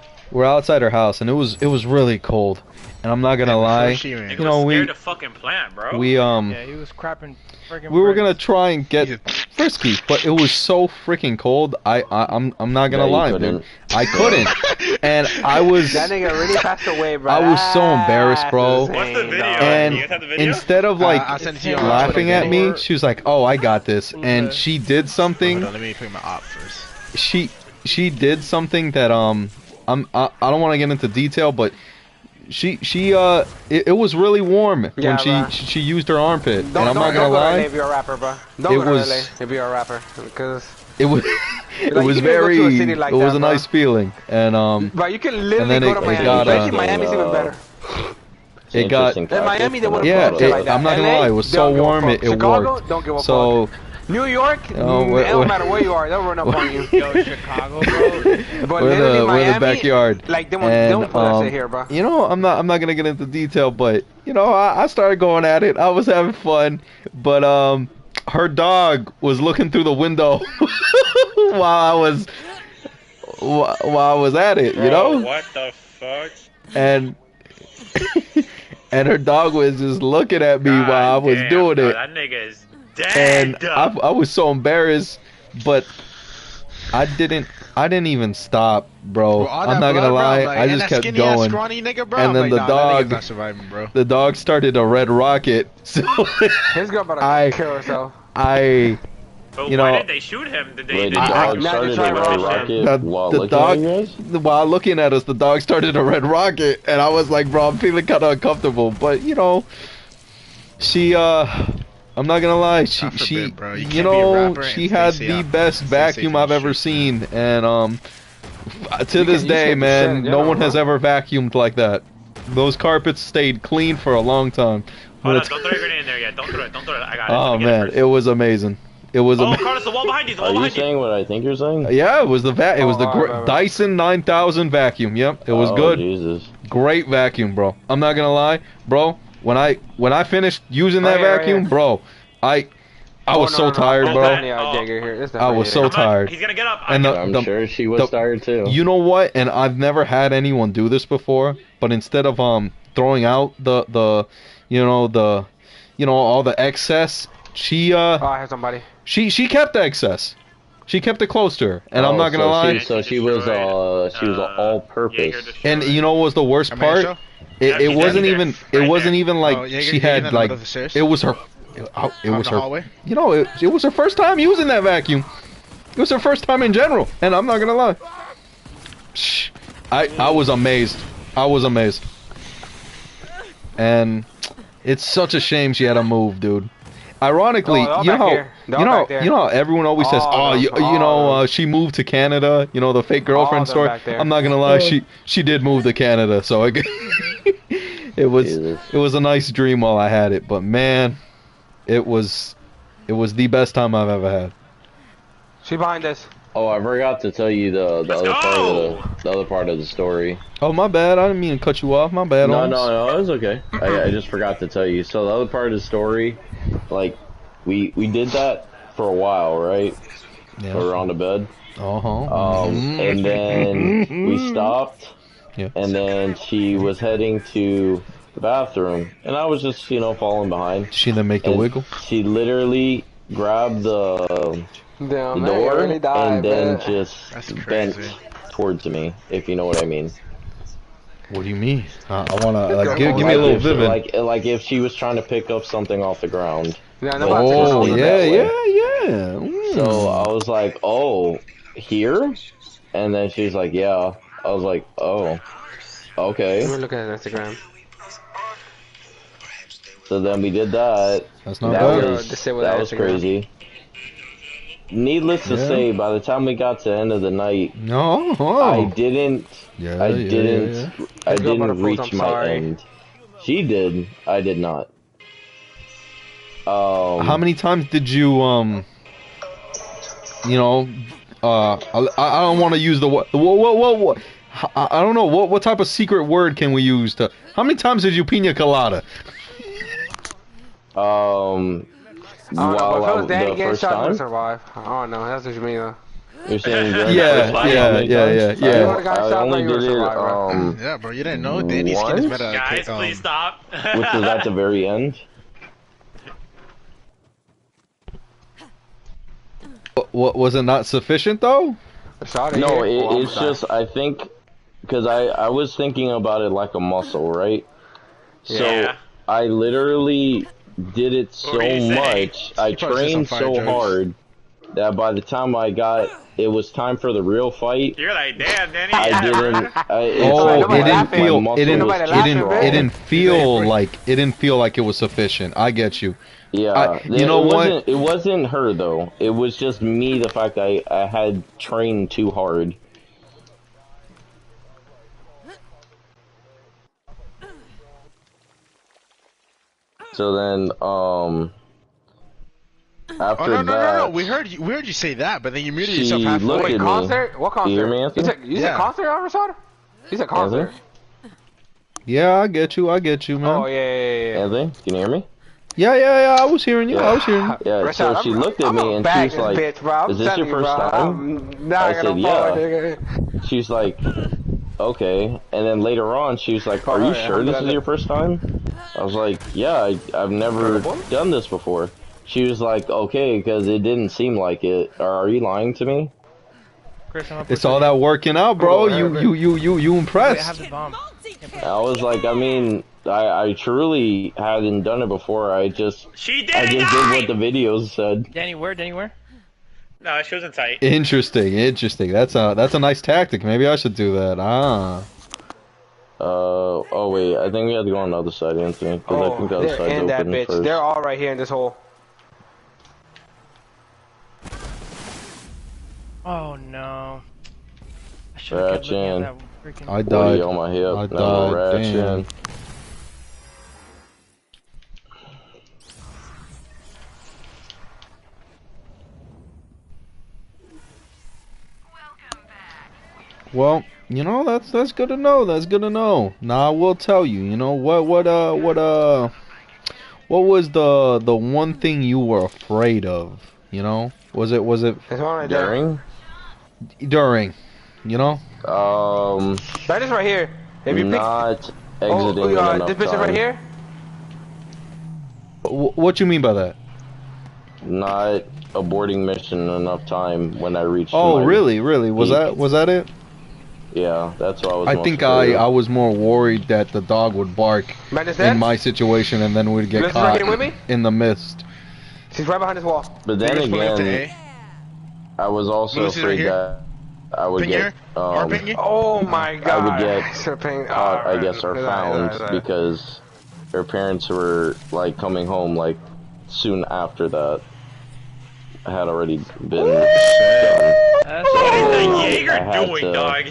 house, and it was really cold. And I'm not gonna lie, Nigga you know, was we scared to fucking plant, bro. we Yeah, he was crapping friggin' we were bricks. gonna try and get frisky, but it was so freaking cold. I'm not gonna Yeah, you lie, couldn't. dude. I couldn't, and I was That nigga really passed away, bro. I was so embarrassed, bro. What's the video? and You guys have the video? instead of like I'll send it to you on laughing Twitter. at me, she was like, "Oh, I got this," and she did Hold something. on, let me put my op first. She did something that I don't want to get into detail, but it was really warm Yeah, when bro. she used her armpit, and Don't I'm not go gonna to LA lie, if you're a rapper, bro. Don't It go to was- LA if you're a rapper, because it was it Like, was you can go to a very city like it was that, a bro. nice feeling, and bro, you can literally And then go it- to it Miami. got, Actually, Miami's even uh, better. It's It an got- interesting In Miami, tactic they for wouldn't my yeah, fuck shit product. like that. I'm not gonna LA, lie, it was so don't give a warm, fuck. it Chicago, worked. don't give a So fuck. New York, Oh, it don't matter where you are, they'll run up on you. Yo, Chicago, bro. But we're literally, the Miami, backyard. like, they And, won't put that shit here, bro. You know, I'm not gonna get into detail, but you know, I started going at it. I was having fun, but her dog was looking through the window while I was at it, you Bro, know, what the fuck? and and her dog was just looking at me while I was God damn, doing bro, it, That nigga is dead. and I was so embarrassed, but I didn't even stop, bro. Bro, all I'm that not gonna blood, bro, lie, I'm like, I and just that kept skinny-ass, going. scrawny nigga, bro, And I'm then like, the nah, that dog- nigga's not surviving, bro. The dog started a red rocket, so His girl about to I- kill herself. But you why know- did they shoot him? Did they? Wait, Did the he dog now started they a try red to rush rocket The- while the looking dog- at you guys? while looking at us, the dog started a red rocket, and I was like, bro, I'm feeling kind of uncomfortable. But you know, I'm not gonna lie, God forbid, she, bro. You you can't be a know, rapper she and had stay the safe. best Stay safe vacuum and I've ever shit, seen, and to You this can- you day, should- man, shit, no yeah, one has bro. ever vacuumed like that. Those carpets stayed clean for a long time. Hold on, But- don't throw your grenade in there yet. Don't throw it. Don't throw it. I got it. oh Let me get it man, first. it was amazing. It was Oh, amazing. Carlos, the wall behind you. The wall Are you behind you. saying what I think you're saying? Yeah, it was the it was the Oh, right. Dyson 9000 vacuum. Yep, it was Oh, good. Jesus. Great vacuum, bro. I'm not gonna lie, bro. When I finished using that Right here, right vacuum, here. bro, I was so tired, Oh, bro. man. Yeah, Jagger here. It's I was definitely so I'm not- tired. He's gonna get up. And I- I'm sure she was the- tired too. You know what? And I've never had anyone do this before. But instead of throwing out the all the excess, she Oh, I have somebody. she kept the excess. She kept it close to her. And I'm not gonna lie. So she was all-purpose. Jaeger destroyed. And you know what was the worst Am I part? sure? It Yeah, wasn't he's even there. it Right wasn't there. even like Oh, yeah, she you're had in the like middle of the stairs? it was her it On was the her hallway? you know it was her first time using that vacuum. It was her first time in general, and I'm not gonna lie. Shh. I was amazed. I was amazed. And it's such a shame she had to move, dude. Ironically, Oh, you know back how here. They're back there. everyone always says, Oh, "Oh, those- you know, oh. she moved to Canada." You know, the fake girlfriend they're story. back there. I'm not gonna lie, she did move to Canada, so it was Jesus. it was a nice dream while I had it. But man, it was the best time I've ever had. She behind us. Oh, I forgot to tell you the Let's other part go! of the other part of the story. Oh, my bad. I didn't mean to cut you off. My bad. No, Holmes. no, it's okay. I just forgot to tell you. So the other part of the story, like, we did that for a while, right? Yeah. We were on the bed. Uh-huh. And then we stopped, Yeah. and then she was heading to the bathroom, and I was just, following behind. She didn't make the And wiggle. She literally grabbed the Damn, man, door you really died, and then man. just That's bent crazy. towards me, if you know what I mean. What do you mean? I wanna Like, give me a little if, vivid. like if she was trying to pick up something off the ground. Yeah, I'm about to take Oh this one. yeah, that yeah, way. yeah. So I was like, oh, here? And then she's like, yeah. I was like, oh, okay. Let me look at Instagram. So then we did that. That's not That bad. was crazy. Needless to say, by the time we got to the end of the night, No. I didn't reach my sorry. end. She did. I did not. How many times did you you know, I don't want to use the what I don't know what type of secret word can we use to. How many times did you pina colada? While Danny the getting first shot, time. would survive. I don't know. That's what you mean, though. You're saying during the Yeah, first time, yeah, how many yeah, times? yeah, yeah. I only did it Yeah, bro, you didn't know Danny's skin is once? better. Guys, please stop. Which was at the very end. What was it not sufficient though? No, it's just I think because I was thinking about it like a muscle, right? So Yeah. I literally did it so were you saying? much. I probably said some trained fire so jokes. hard that by the time it was time for the real fight. You're like, damn, Danny. I didn't. Oh, nobody it didn't laughing. feel. my It didn't. muscle was It too didn't. strong. It didn't feel like. It didn't feel like it was sufficient. I get you. Yeah, you know what? It wasn't her though. It was just me. The fact that I had trained too hard. So then, after Oh no, that, we heard you say that, but then you muted she yourself halfway. looked Wait, at me. concert? What concert? You hear me, Anthony? You said Yeah. concert, Arvisada? You said concert. Yeah, I get you. I get you, man. Oh, yeah. Anthony, can you hear me? Yeah. I was hearing you. I was hearing you. Yeah. So she looked at me and she was like, bitch, bro. I'm "Is this your telling you, first bro. time?" I'm not I gonna said, fall, "Yeah." nigga. She's like, "Okay." And then later on, she was like, "Are you sure this is your first time?" I was like, "Yeah, I've never done this before." She was like, "Okay, because it didn't seem like it. Are you lying to me?" Chris, I'm It's all that working out, bro. You Wait, I impressed. have the bomb. I was like, I mean, I truly hadn't done it before. I just did what the videos said. Danny, where? Danny, where? No, she wasn't tight. Interesting. That's a nice tactic. Maybe I should do that. Ah. Oh wait, I think we have to go on the other side, Anthony, because I think the other they're side's in that open bitch. first. They're all right here in this hole. Oh no. I should have kept looking at that freaking. I died. on my hip. I No, died. Damn. Well, you know, that's good to know. That's good to know. Now I will tell you. You know what was the one thing you were afraid of? You know, was it There's one right there. During? You know? That is right here. If you pick... Not exiting in enough this bitch time. right here? What you mean by that? Not aborting mission in enough time when I reached. Oh, my really? Was peak. that it? Yeah, that's what I was. I most think afraid I of. was more worried that the dog would bark Man is dead? in my situation and then we'd get Liz is caught right here with me? in the mist. She's right behind this wall. But then Fingers pointing up to again, A. I was also Lucy's right afraid here. that I would Ping get here? Or ping you? Oh my god. I would get Slipping. caught, I guess, or Right, found right. because her parents were like coming home like soon after that. I had already been done. That's What is the I Jaeger had doing, to- dog?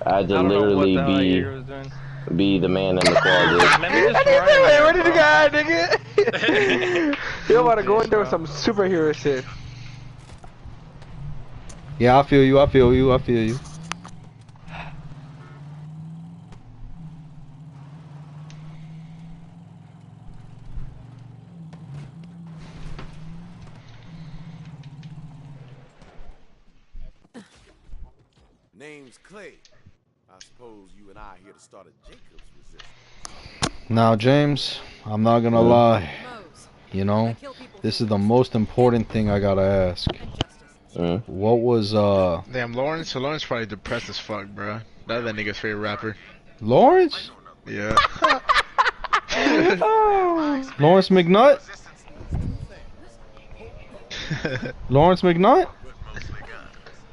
I had to I don't know what literally the hell that Jaeger was doing. be the man in the closet. Let me just run. Hey, where did you go, nigga? You about to go in there with some superhero shit. Yeah, I feel you. Name's Clay. I suppose you and I are here to start a Jacob's resistance. Now, James, I'm not gonna lie. You know, this is the most important thing I gotta ask. What was Damn, Lawrence. So Lawrence probably depressed as fuck, bro. That's that nigga's favorite rapper. Lawrence? Yeah. Lawrence McNutt? Lawrence McNutt?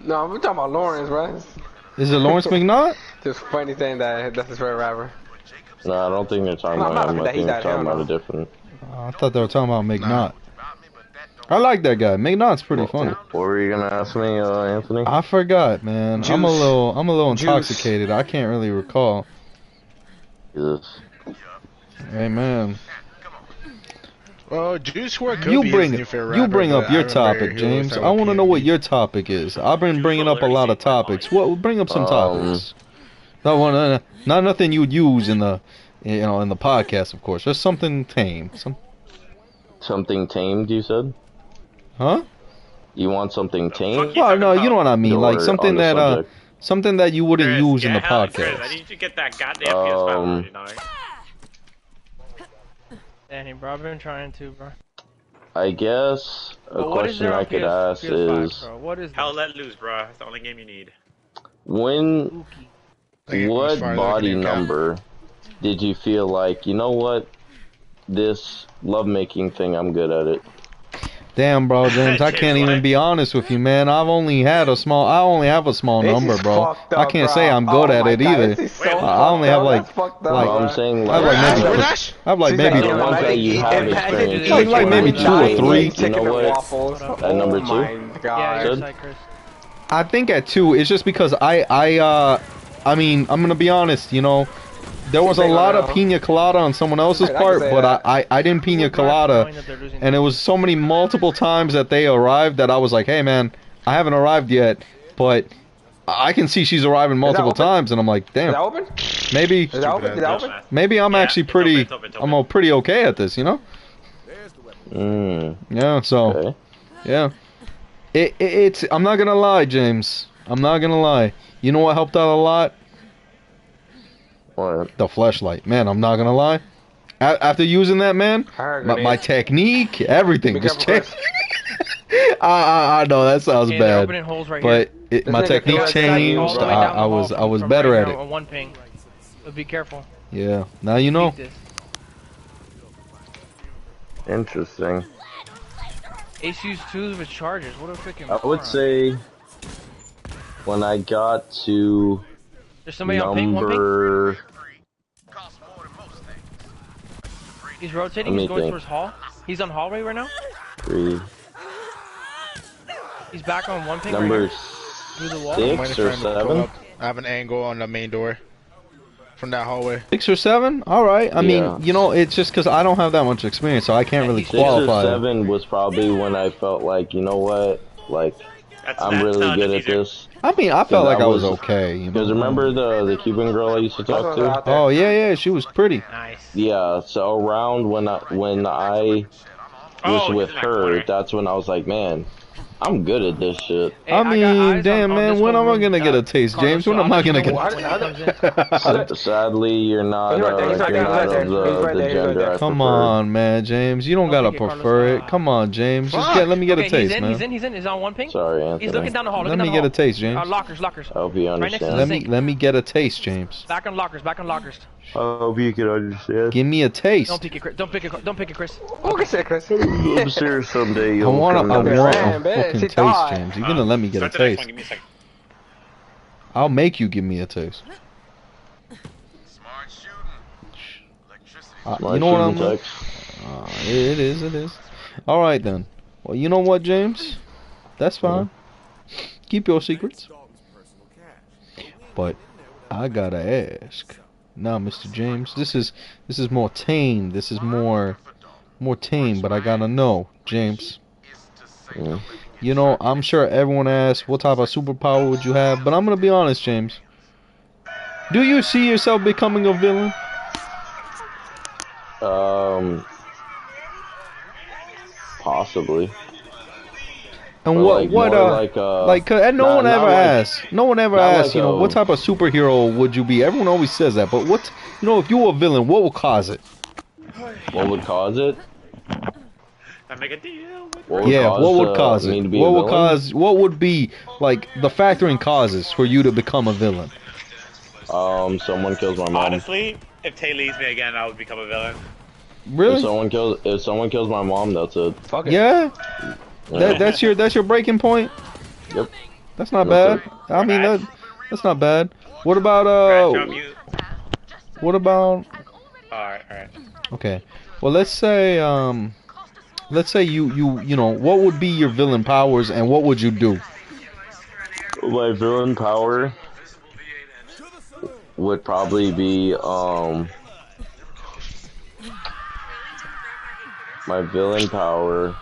No, we're talking about Lawrence, bro. Is it Lawrence McNutt? Just funny thing that that's his favorite rapper. No, I don't think they're talking I'm not about him. that I he's think they're that talking hell, about no. a different. I thought they were talking about McNaught. Nah. I like that guy. McNaught's pretty funny. What were you gonna ask me, Anthony? I forgot, man. I'm a little intoxicated. I can't really recall. Jesus. Hey, man. Well, Juice WRLD could You be bring his new favorite rapper, bring but up your I remember topic, he James. always I want to had know what PNB. your topic is. I've been bringing up a lot of topics. What? Bring up some topics. Not nothing you'd use in the, in the podcast, of course. Just something tame. Something tamed, you said? Huh? You want something tamed? Well, no, you know what I mean. Like Or something on the that subject? something that you wouldn't Chris, use in the get hell- Chris, I podcast. need you to get that goddamn PS5, you know? Danny, bro, I've been trying to, bro. I guess a But what is question there I on could PS, ask PS5, is bro? What is Hell that? let loose, bro. It's the only game you need. when, Like, what as far as body I can count. number did you feel like, you know what, this lovemaking thing, I'm good at it? Damn, bro, James, I can't even be honest with you, man. I only have a small This number, is bro. fucked I up, can't bro. say I'm good Oh at my it God, either. this is so I only fucked have up. like, That's fucked up, like, Well, bro. I'm saying I have like like, maybe, Rash? I have like She's maybe, the ones that you have experience Like with, maybe where 2 or you 3. like, you Chicken know and what? waffles. At number Oh 2? my Yeah, God. you're Good. right, Chris. I think at 2, it's just because I mean, I'm gonna be honest, there was a lot of pina colada on someone else's I can part, say but that. I didn't pina We're colada, knowing that they're losing and it was so many multiple times that they arrived that I was like, hey man, I haven't arrived yet, but I can see she's arriving multiple open? times, and I'm like, Is that damn, open? maybe Is that open? Is that open? maybe I'm Yeah, actually it's pretty, open, it's open. I'm pretty okay at this, There's the weapon. Yeah, so Okay. yeah, it's I'm not gonna lie, James, I'm not gonna lie. You know what helped out a lot? What? The flashlight, man. I'm not gonna lie. After using that, man, my technique, everything Be just careful, changed. I know that sounds Okay, they're bad, opening holes right but my nigga technique threw us down changed. all the way down I was better at it. On one ping. So be careful. Yeah. Now you know. Beat this. Interesting. Ace used 2 with charges. What a freaking. I would moron. say when I got to There's somebody on ping. One ping. number, He's rotating. Let He's me going think. towards hall. He's on hallway right now. 3, He's back on one ping. number right now. Through the wall. 6 or 7. I have an angle on the main door from that hallway. 6 or 7. All right. I Yeah. mean, it's just because I don't have that much experience, so I can't really 6 or qualify. 7 was probably when I felt like, you know what, like I'm really good at this. I mean, I felt Yeah, like that I was was- okay. Because remember the Cuban girl I used to talk to? Oh yeah, she was pretty. Nice. Yeah, so around when I was Oh, with he's in that her, corner. that's when I was like, man, I'm good at this shit. Hey, I got mean, eyes damn on man, this when whole am I room, gonna get a taste, Carlos, James? When so am I I'll gonna let you get? know when he comes in. Sadly, you're not, He's right there, he's right you're there, not he's right of there, he's right the there, he's right gender there. I Come prefer. on, man, James. You don't Don't gotta take it, Carlos. prefer it. Come on, James. Just let me get a Okay, taste, he's in. man. He's in. He's on one ping. Sorry, Anthony. He's looking down the hall. Let Looking me down get the a taste, James. hall. Lockers. I hope you Right next to understand. the Let me get a taste, James. Back on lockers. I hope you can understand. Give me a taste. Don't pick it, Chris. Don't pick it, Chris. Who can say Chris? I'm sure someday I you'll want come a to man, understand. bitch, fucking he taste, died. James. You're gonna let me get a Start the next taste. one, give me a second. I'll make you give me a taste. Smart shooting. Electricity. My You know what I'm? shooting text. It is. All right then. Well, you know what, James? That's fine. Keep your secrets. Dalton's personal cash. But I gotta ask. Now, Mr. James, this is more tame. This is more tame. But I gotta know, James. Yeah. I'm sure everyone asks, what type of superpower would you have? But I'm gonna be honest, James. Do you see yourself becoming a villain? Possibly. And Or what like what more like, and no not- one not ever like- asks. No one ever not asks. like What type of superhero would you be? Everyone always says that, but what? If you were a villain, what would cause it? What would cause it? I make a deal with What would Yeah, cause, what would cause me it? to be What a would villain? cause? What would be like the factoring causes for you to become a villain? Someone kills my mom. Honestly, if Tay leaves me again, I would become a villain. If Really? someone kills my mom, that's it. Fuck it. Yeah. Yeah. That's your breaking point. Yep. That's not That's bad. I mean that's not bad. What about Brad, show him you. What about Alright, alright. Okay. Well, let's say you know, what would be your villain powers and what would you do? My villain power would probably be my villain power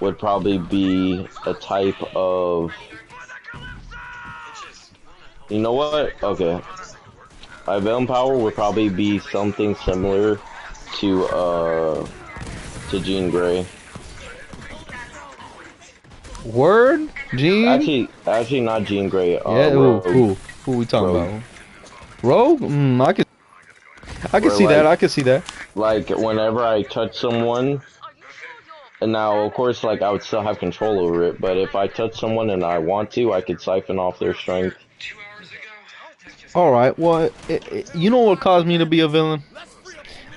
would probably be a type of, you know what? Okay. My villain power would probably be something similar to Jean Grey. Word? Gene? Actually not Jean Grey. Yeah, Rogue. who we talking Rogue. about? Rogue? I can Where, see that, like, I can see that. like whenever I touch someone, and now of course like I would still have control over it, but if I touch someone and I want to, I could siphon off their strength. Alright, well, you know what caused me to be a villain?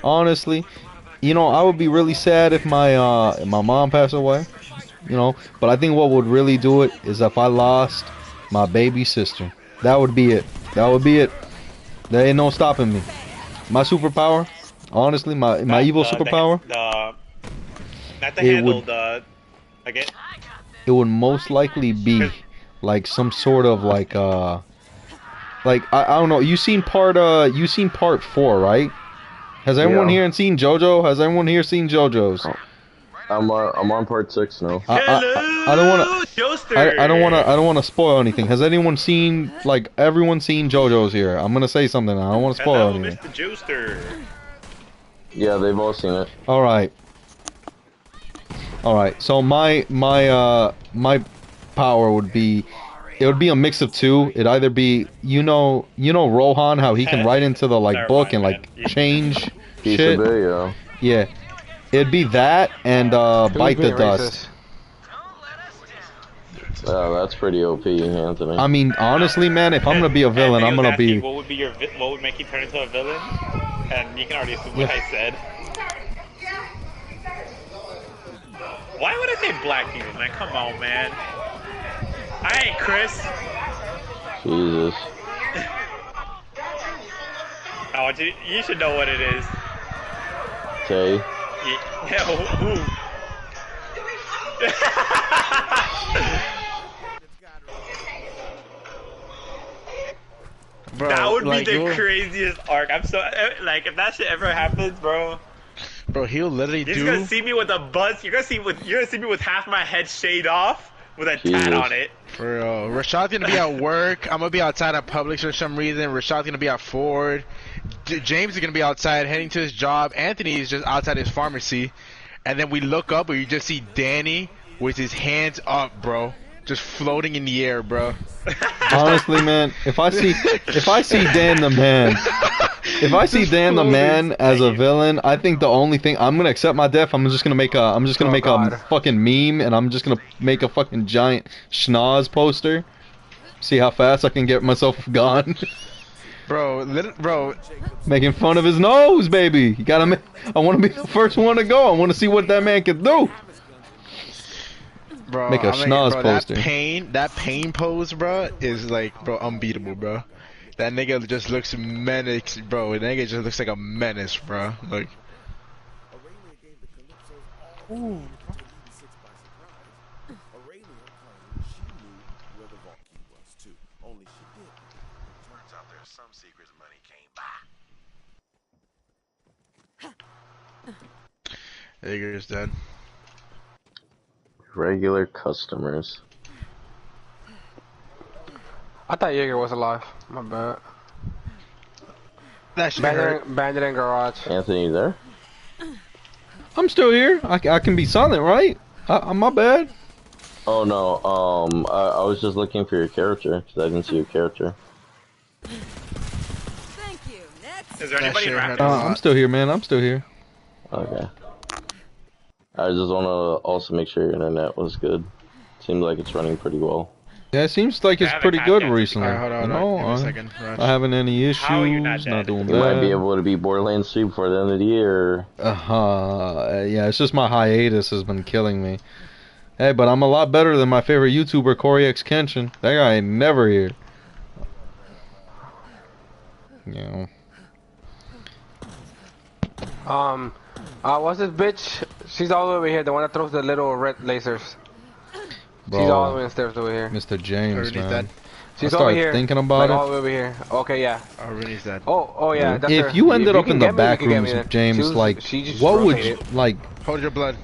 Honestly, you know, I would be really sad if my mom passed away, you know, but I think what would really do it is if I lost my baby sister. That would be it. That would be it. There ain't no stopping me. My superpower, honestly, my evil superpower, Not the it handle, would again. it would most likely be like some sort of like I don't know. You seen part 4, right? Has everyone Yeah. here seen JoJo? Has everyone here seen JoJo's? I'm on part 6 now. I don't wanna I don't wanna spoil anything. Has anyone seen, like, everyone seen JoJo's here? I'm gonna say something now. I don't wanna spoil Hello, anything. Mr. Juicer. Yeah, they've all seen it. Alright. Alright, so my power would be, it would be a mix of two. It'd either be, you know Rohan, how he can write into the like Never book mind, and like man. change Piece shit. of it, yeah. Yeah. It'd be that and Who's bite the being dust. racist? That's pretty OP, Anthony. I mean, honestly, man, if I'm gonna be a villain, I'm gonna be. What would be what would make you turn into a villain? And you can already assume what I said. Why would I say black people, man? Come on, man. I ain't Chris. Jesus. Oh, you should know what it is. Okay. Yeah, who? Bro, That would like, be the craziest arc. I'm so like, if that shit ever happens, bro. Bro, he'll literally You're just gonna see me with a buzz. You're gonna see me with half my head shaved off with a tat on it. For real. Rashad's gonna be at work. I'm gonna be outside at Publix for some reason. Rashad's gonna be at Ford. James is gonna be outside heading to his job. Anthony is just outside his pharmacy. And then we look up and you just see Danny with his hands up, bro. Just floating in the air, bro. Honestly, man, if I see Dan the Man, if I see Dan the Man as a villain, I think the only thing I'm gonna accept my death. I'm just gonna make a fucking meme, and I'm just gonna make a fucking giant schnoz poster. See how fast I can get myself gone. Bro, Making fun of his nose, baby. You gotta. I want to be the first one to go. I want to see what that man can do. bro, Make a schnoz bro, poster. That pain pose, bro, is like, bro, unbeatable, bro. That nigga just looks menace, bro. That nigga just looks like a menace, bro. Like, Ooh. Aurelia claimed she knew where the vault key was too. Only she didn't. Turns out there's some secrets money can't buy. Jaeger's dead. Regular customers. I thought Jaeger was alive. My bad. That shit hurt. Bandit in garage. Anthony, you there? I'm still here. I can be silent, right? My bad. Oh no. I was just looking for your character because I didn't see your character. Thank you. Next. Is there anybody in shit Raptors? I'm still here, man. I'm still here. Okay. I just want to also make sure your internet was good. Seems like it's running pretty well. Yeah, it seems like it's I haven't pretty had good that. recently. Alright, hold on, You know, give me a second. I haven't any issues. How are you not dead? doing You might be bad. able to beat Borderlands 3 before the end of the year. Yeah, it's just my hiatus has been killing me. Hey, but I'm a lot better than my favorite YouTuber, Corey X Kenshin. That guy ain't never here. You know. What's this bitch? She's all the way over here, the one that throws the little red lasers. Bro, She's all the way upstairs over here. Mr. James, man. Dead. She's I over started here. thinking about like, it. all the way over here. Okay, yeah. Oh, Rooney's dead. Oh yeah. That's If her. you ended up can in the get me, back you can get rooms, me then. James, She was- like, she just what would you, rotated. like, Hold your blood.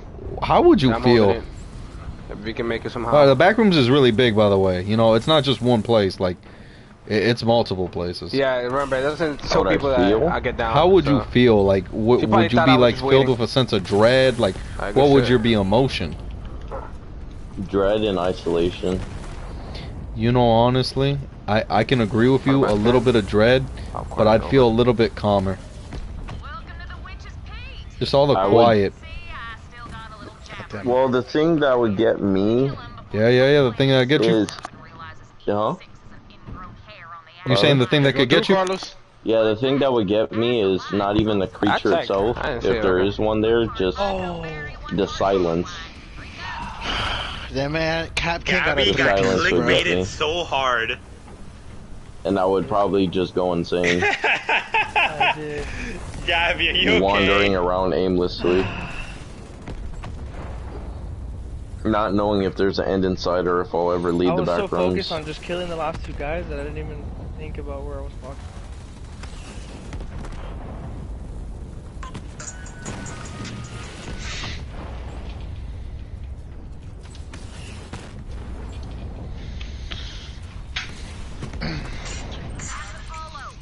how would you I'm holding feel? it. If we can make it somehow. The back rooms is really big, by the way. You know, it's not just one place. Like, it's multiple places. Yeah, remember, it doesn't How show would I people feel? that I get down. How would you so. feel? Like, She would probably you thought be I was like just filled waiting. with a sense of dread? Like, I guess what would it- your be emotion? Dread and isolation. You know, honestly, I can agree with you. A little bit of dread, but I'd feel a little bit calmer. Just all the I would- quiet. Damn. Well, the thing that would get me Yeah. The thing that get you. is, huh? You saying the thing that could get you? Carlos? Yeah, the thing that would get me is not even the creature checked. itself. I didn't see If it, there okay. is one there, just the silence. Yeah, man. Captain got Gabby a got silence would get me. clickbaited so hard. And I would probably just go insane, I did. Gabby, are you okay? wandering around aimlessly. Not knowing if there's an end inside or if I'll ever leave I the was so back rooms. focused on just killing the last two guys that I didn't even think about where I was walking.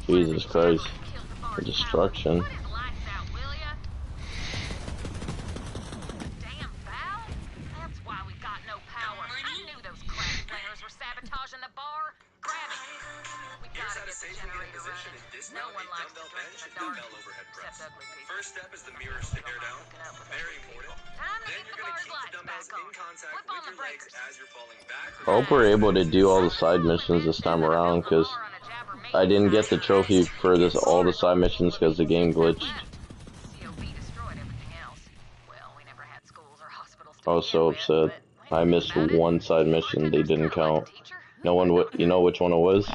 Jesus Christ. The destruction. First step is the mirror stare down. Very important. Then you're gonna keep the dumbbells in contact with your legs as you're falling back. I hope we're able to do all the side missions this time around, because I didn't get the trophy for this all the side missions because the game glitched. I was so upset. I missed one side mission, they didn't count. No one would, you know which one it was?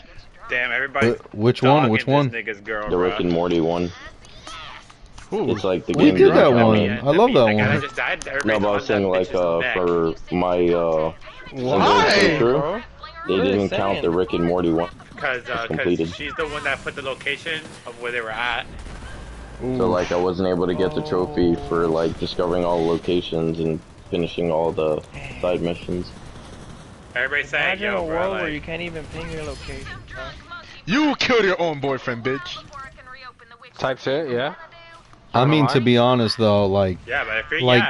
Damn, everybody. Which one? Which one? This nigga's girl, The Rick and Morty one. Ooh. It's like the We game did that glitched. one. Yeah, I love that guy one. just died. No, Everybody's but I on was saying that like bitch's neck. for my Why? through, they What are they didn't count saying? the Rick and Morty one. Cause completed. she's the one that put the location of where they were at. So like I wasn't able to get the trophy for like discovering all the locations and finishing all the side missions. Everybody's saying, Imagine a yo, world bro, where like, you can't even ping your location. Huh? You killed your own boyfriend, bitch. Type shit, yeah. I mean, to be honest though, like, yeah, but if you're like-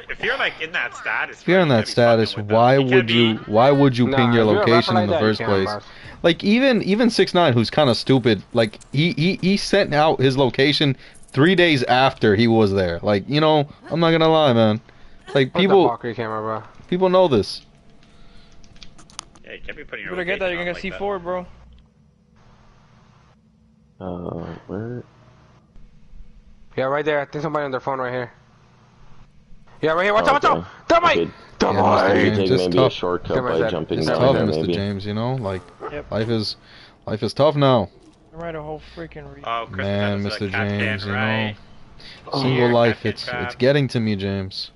if you're like in that status, if you're in bro, you that can't be status, fucking with them. why You can't would be- you Nah, ping your if you're a rapper location like in the that, you first can't, place? boss. Like even 6ix9ine, who's kind of stupid, like he sent out his location 3 days after he was there. Like, you know, I'm not gonna lie, man. Like What's people the Valkyrie camera, people know this. Yeah, you can't be putting You your better get that. You're location gonna out get like C4, bro. Where? bro? Yeah, right there. I think somebody on their phone right here. Yeah, right here. Watch out, watch out! Dumb Okay. mate! Dumb Yeah, I James, could take it's maybe tough. a shortcut Come on, by Zed. jumping It's It's down tough, there Mr. maybe. James. You know, like Yep. life is tough now. Write a whole freaking re- Oh, Chris Man, Evans is a Mr. captain, James, you know, right? single Here, life, Captain it's Crab. getting to me, James.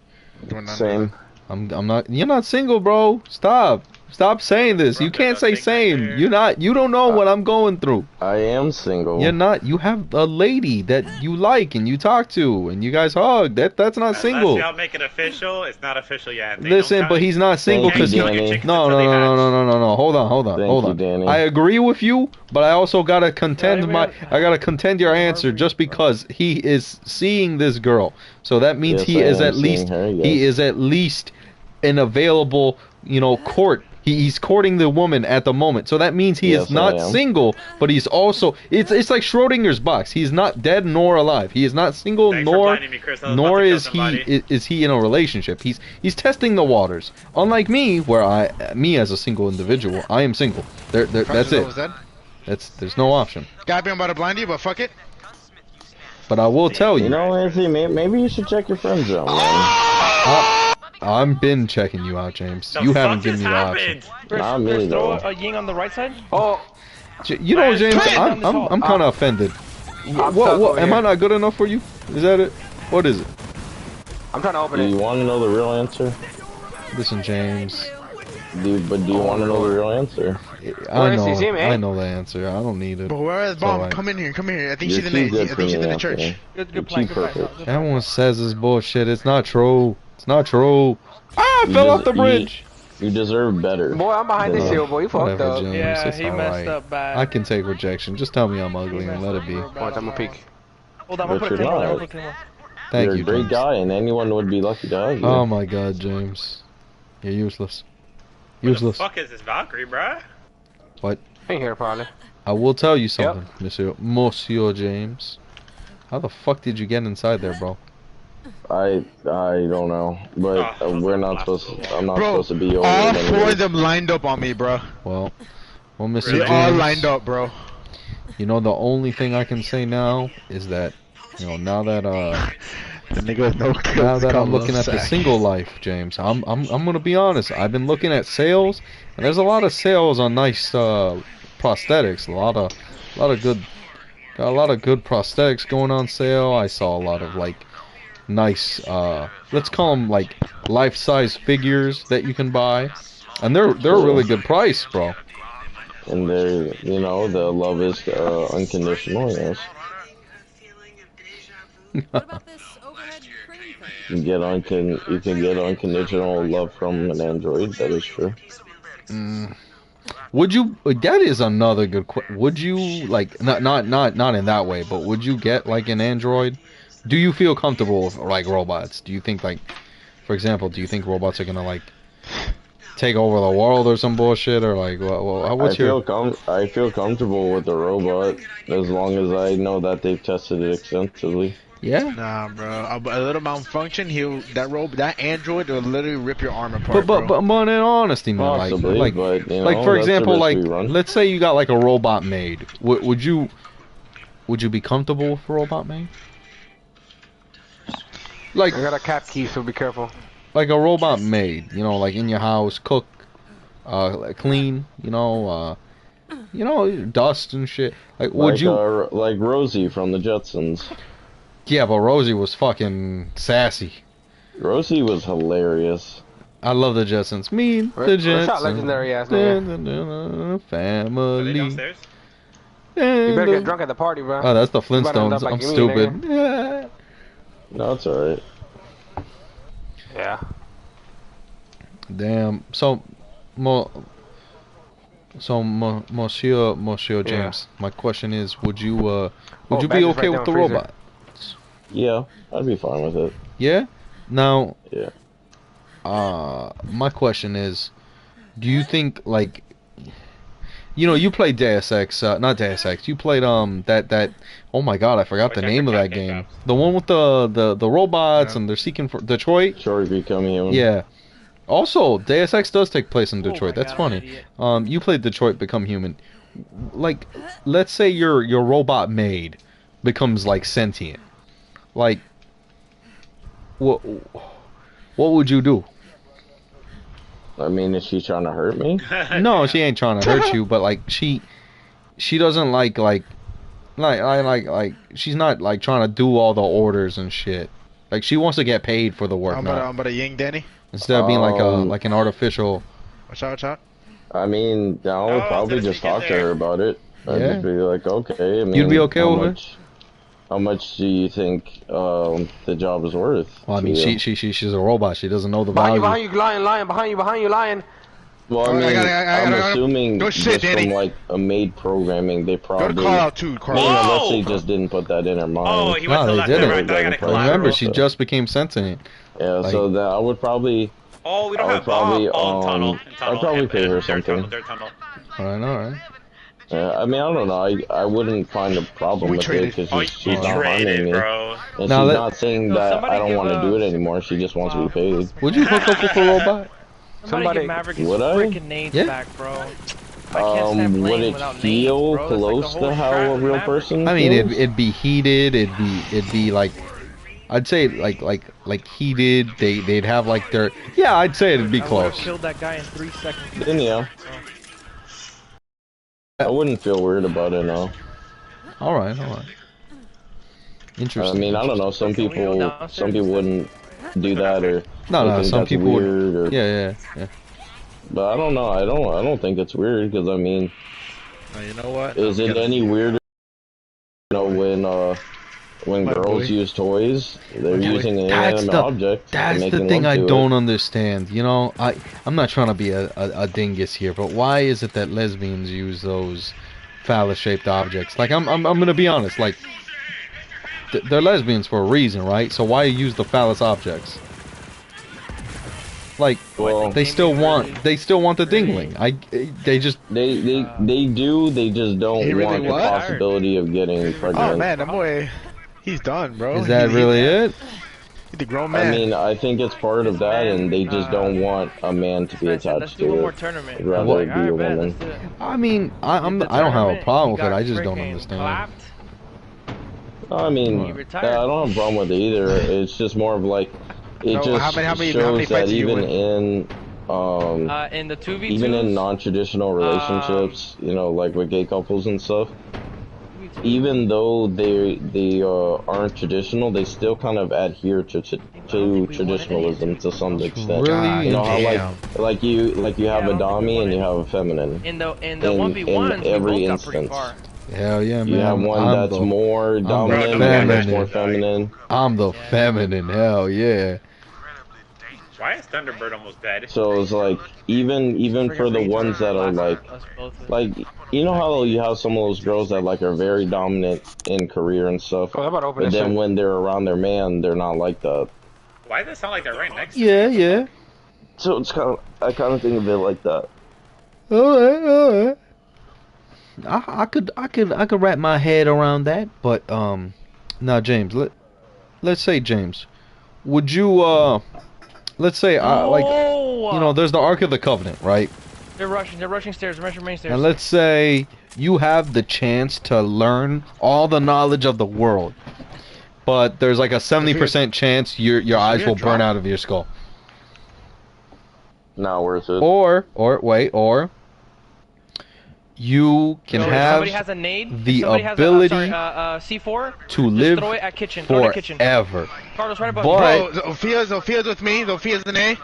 Same. I'm not. You're not single, bro. Stop saying this. Bro, You can't say there's nothing same. there. You don't know what I'm going through. I am single. You're not. You have a lady that you like and you talk to and you guys hug. That's not Unless single. y'all make it official, it's not official yet. They Listen, don't but count- he's not single Thank you, because he. Danny. chickens No, until no, they no, no, hatch. no, no, no, no. Hold on, Thank hold you, on. Danny. I agree with you, but I also gotta contend Yeah, I gotta contend your answer just because he is seeing this girl. So that means Yes, he I is am at least seeing her, yes. he is at least an available, court. He's courting the woman at the moment. So that means he Yes, is not I am. single, but he's also it's like Schrodinger's box. He's not dead nor alive. He is not single Thanks for nor blinding me, Chris. I was nor about to kill is somebody. is he in a relationship. He's testing the waters. Unlike me, where me as a single individual, I am single. That's it. There's no option. Gotta be about to blind you, but fuck it. But I will tell You you, know, Anthony, maybe you should check your friends out, man. I've been checking you out, James. The You fuck haven't given just me the option. happened? Chris, Not me, Chris, throw though. a ying on the right side. Oh, You know, Man, James, turn it down this hall. I'm kind of offended. I'm What stuck over am here. I not good enough for you? Is that it? What is it? I'm trying to open Do it. you want to know the real answer? Listen, James. Do you want to know the real answer? I know. You see me, eh? I know the answer. I don't need it. But whoever has It's bomb, alright. come in here, come in here. I think You're she's in too the, good I for think she's me, in the Anthony. church. Good You're plan, too good plan. perfect. Good plan. Everyone says this bullshit. It's not true. It's not true. Ah, I You fell des- off the bridge. You deserve better. Boy, I'm behind this Yeah. hill, boy. You fucked Whatever, up. James. Yeah, It's he messed alright. up bad. I can take rejection. Just tell me I'm ugly and let it be. Real bad Watch, I'm on gonna that peek. one. Hold on, I'm But gonna put you're a claim on there. I'm not. gonna put a claim on. Thank You're you, a great James. guy, and anyone would be lucky to have you. Oh my god, James. You're useless. What the Useless. fuck is this Valkyrie, bruh? What? Ain't here, probably. I will tell you something, Monsieur James. How the fuck did you get inside there, bro? I don't know, but Oh, we're not supposed. I'm not Bro, supposed to be over all it 4 anyway. of them lined up on me, bro. Well, Mr. Really? They James. all lined up, bro. You know, the only thing I can say now is that, you know, now that The nigga with no kills. now that I'm called looking Lil at the Sack. single life, James, I'm gonna be honest. I've been looking at sales, and there's a lot of sales on nice prosthetics. A lot of good, got a lot of good prosthetics going on sale. I saw a lot of like nice, let's call them like life-size figures that you can buy, and they're a really good price, bro. And there, you know, the love is unconditional. Yes, What about this overhead crane thing? you can get unconditional love from an android. That is true. Would you? That is another good question. Would you like not in that way, but would you get like an android? Do you feel comfortable with like robots? Do you think like, for example, do you think robots are gonna like take over the world or some bullshit or like what's I feel comfortable with the robot as long as I know that they've tested it extensively. yeah? Nah, bro. A little malfunction, that android will literally rip your arm apart, But bro. in all honesty, man, Possibly, like but you know, like for that's the example, risk like we run. let's say you got like a robot made. Would you be comfortable with a robot made? Like I got a cap key, so be careful. like a robot maid, you know, like in your house, cook, clean, you know, dust and shit. Like, would you? Like Rosie from the Jetsons? Yeah, but Rosie was fucking sassy. Rosie was hilarious. I love the Jetsons. Me, the Where's that Jetsons. legendary ass nigga? Are they Family. downstairs? You better get drunk at the party, bro. Oh, that's the You better end Flintstones. up like I'm me, stupid. nigga. No, it's alright. Yeah. Damn. So, Monsieur James, my question is, would you be badges okay right with the down freezer. robot? Yeah, I'd be fine with it. Yeah. Now, Yeah. my question is, do you think like, you know, you played Deus Ex, not Deus Ex. You played that. Oh my God, I forgot the name of that game. The one with the robots and they're seeking for Detroit. Detroit Become Human. Yeah. Also, Deus Ex does take place in Oh Detroit. my That's God, funny. idiot. You played Detroit Become Human. Like, let's say your robot maid becomes like sentient. Like, what would you do? I mean, is she trying to hurt me? No, she ain't trying to hurt you, but like she doesn't like she's not like trying to do all the orders and shit. Like she wants to get paid for the work I'm now, about a ying Danny. instead of being like an artificial. Watch out, watch out. I mean, I would Oh, probably so just she get talk to there. her about it. I'd Yeah. just be like, okay. I mean, You'd be okay how with it? much, How much do you think the job is worth? Well, I mean, to you? she's a robot. She doesn't know the Behind value. you, lying, behind you, lying. Well, I Oh, I mean, got it, I I'm got it. assuming Go just shit, Danny. from like a maid programming, they Go probably. to call out too, Carl. You know, let's Whoa! say just didn't put that in her mind. Oh, he went No, to the they left didn't. and right. I got it. Like, Collateral. Remember, she just became sentient. Yeah, like- so that I would probably. Oh, we I don't would have probably, tunnel. In tunnel. I'd probably and- pay her and dirt something. tunnel. All right. I mean, I don't know. I wouldn't find a problem We with traded. it because Oh, she's you not harming traded, me. bro. And Now she's let- not saying No, that somebody I don't give want to do it us- anymore. She just wants to be paid. Would you hook up with a robot? Somebody give Maverick his Would I? freaking nades Yeah. back, bro. I can't stand Would playing it without feel nades, bro. It's like the close whole to how strap a of real Maverick. person I mean, feels? it'd be heated. It'd be like, I'd say like heated. They'd have like their. Yeah, I'd say it'd be I would have close. killed that guy in 3 seconds. Then yeah. I wouldn't feel weird about it, no. All right. Interesting. I mean, I don't know. Some Can we go people downstairs? wouldn't do that, or No, they no. think Some that's people weird, would. or. Yeah. But I don't know. I don't think it's weird because I mean, You know what? is it any weirder? You know, when My girls boy. use toys, they're using an That's inanimate object and that's the making thing love I to don't it. understand. You know, I'm not trying to be a dingus here, but why is it that lesbians use those phallus-shaped objects? Like I'm gonna be honest. Like they're lesbians for a reason, right? So why use the phallus objects? Like Well, they still want the dingling. They just they do. They just don't He really want the what? possibility of getting Oh pregnant. man, that boy, he's done, bro. is that really it? He's a grown I man. mean, I think it's part of that, and they just don't want a man to be Let's attached do one to more it. tournament. They'd I was rather like, it be a alright, bet, woman. let's do it. I mean, I Did the don't have a tournament, problem he with it. got I just don't freaking understand. clapped. I mean, He I retired. don't have a problem with it either. It's just more of like, it No, just how many shows that fights do you even win? In the 2v2s, even in non-traditional relationships, you know, like with gay couples and stuff, even though they aren't traditional, they still kind of adhere to traditionalism to some extent. Really? You know how Damn. like you have I a don't think we dommy won and you any. have a feminine. in the in 1v1s, we every both got pretty instance. far. Hell yeah, man. You have one I'm that's the, more the dominant, one that's more feminine. feminine. I'm the Yeah. feminine. Hell yeah. Why is Thunderbird almost dead? So it's like even for the ones that are Us both. like you know how you have some of those girls that like are very dominant in career and stuff, Oh, I'm about to open but this then shit. when they're around their man, they're not like that. Why does it sound like they're right next to Yeah, me? yeah. So it's kind of I kind of think of it like that. Alright. I could wrap my head around that, but now James, let's say James, would you let's say like you know there's the Ark of the Covenant, right? They're rushing stairs, rushing main stairs. And let's say you have the chance to learn all the knowledge of the world, but there's like a 70% chance your eyes will burn out of your skull. Not worth it. Or you can So if have somebody has a nade, the if somebody has ability C4 to just live throw it at kitchen. Throw it at kitchen. forever. Carlos, right above But Bro, Zophia's with me. Zophia's an A.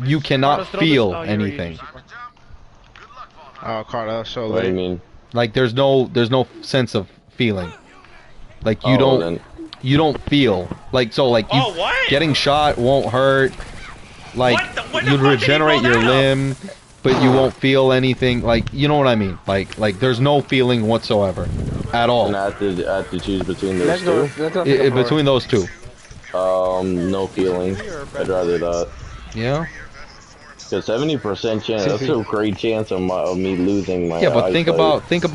you cannot Carlos, throw this- feel oh, you were using anything. C4. Oh, Carlos, so What do you late. mean? Like there's no sense of feeling. Like you Oh, then- you don't feel like so like you Oh, what? getting shot won't hurt. Like What the you'd fuck did he regenerate roll your that up? limb, but you won't feel anything. Like you know what I mean? Like there's no feeling whatsoever at all And I have to choose between those Let's go. two. Let's go. to the floor. between those two. No feeling. I'd rather that. Yeah. Because 70% chance, that's a great chance of me losing my Yeah, but think eyesight.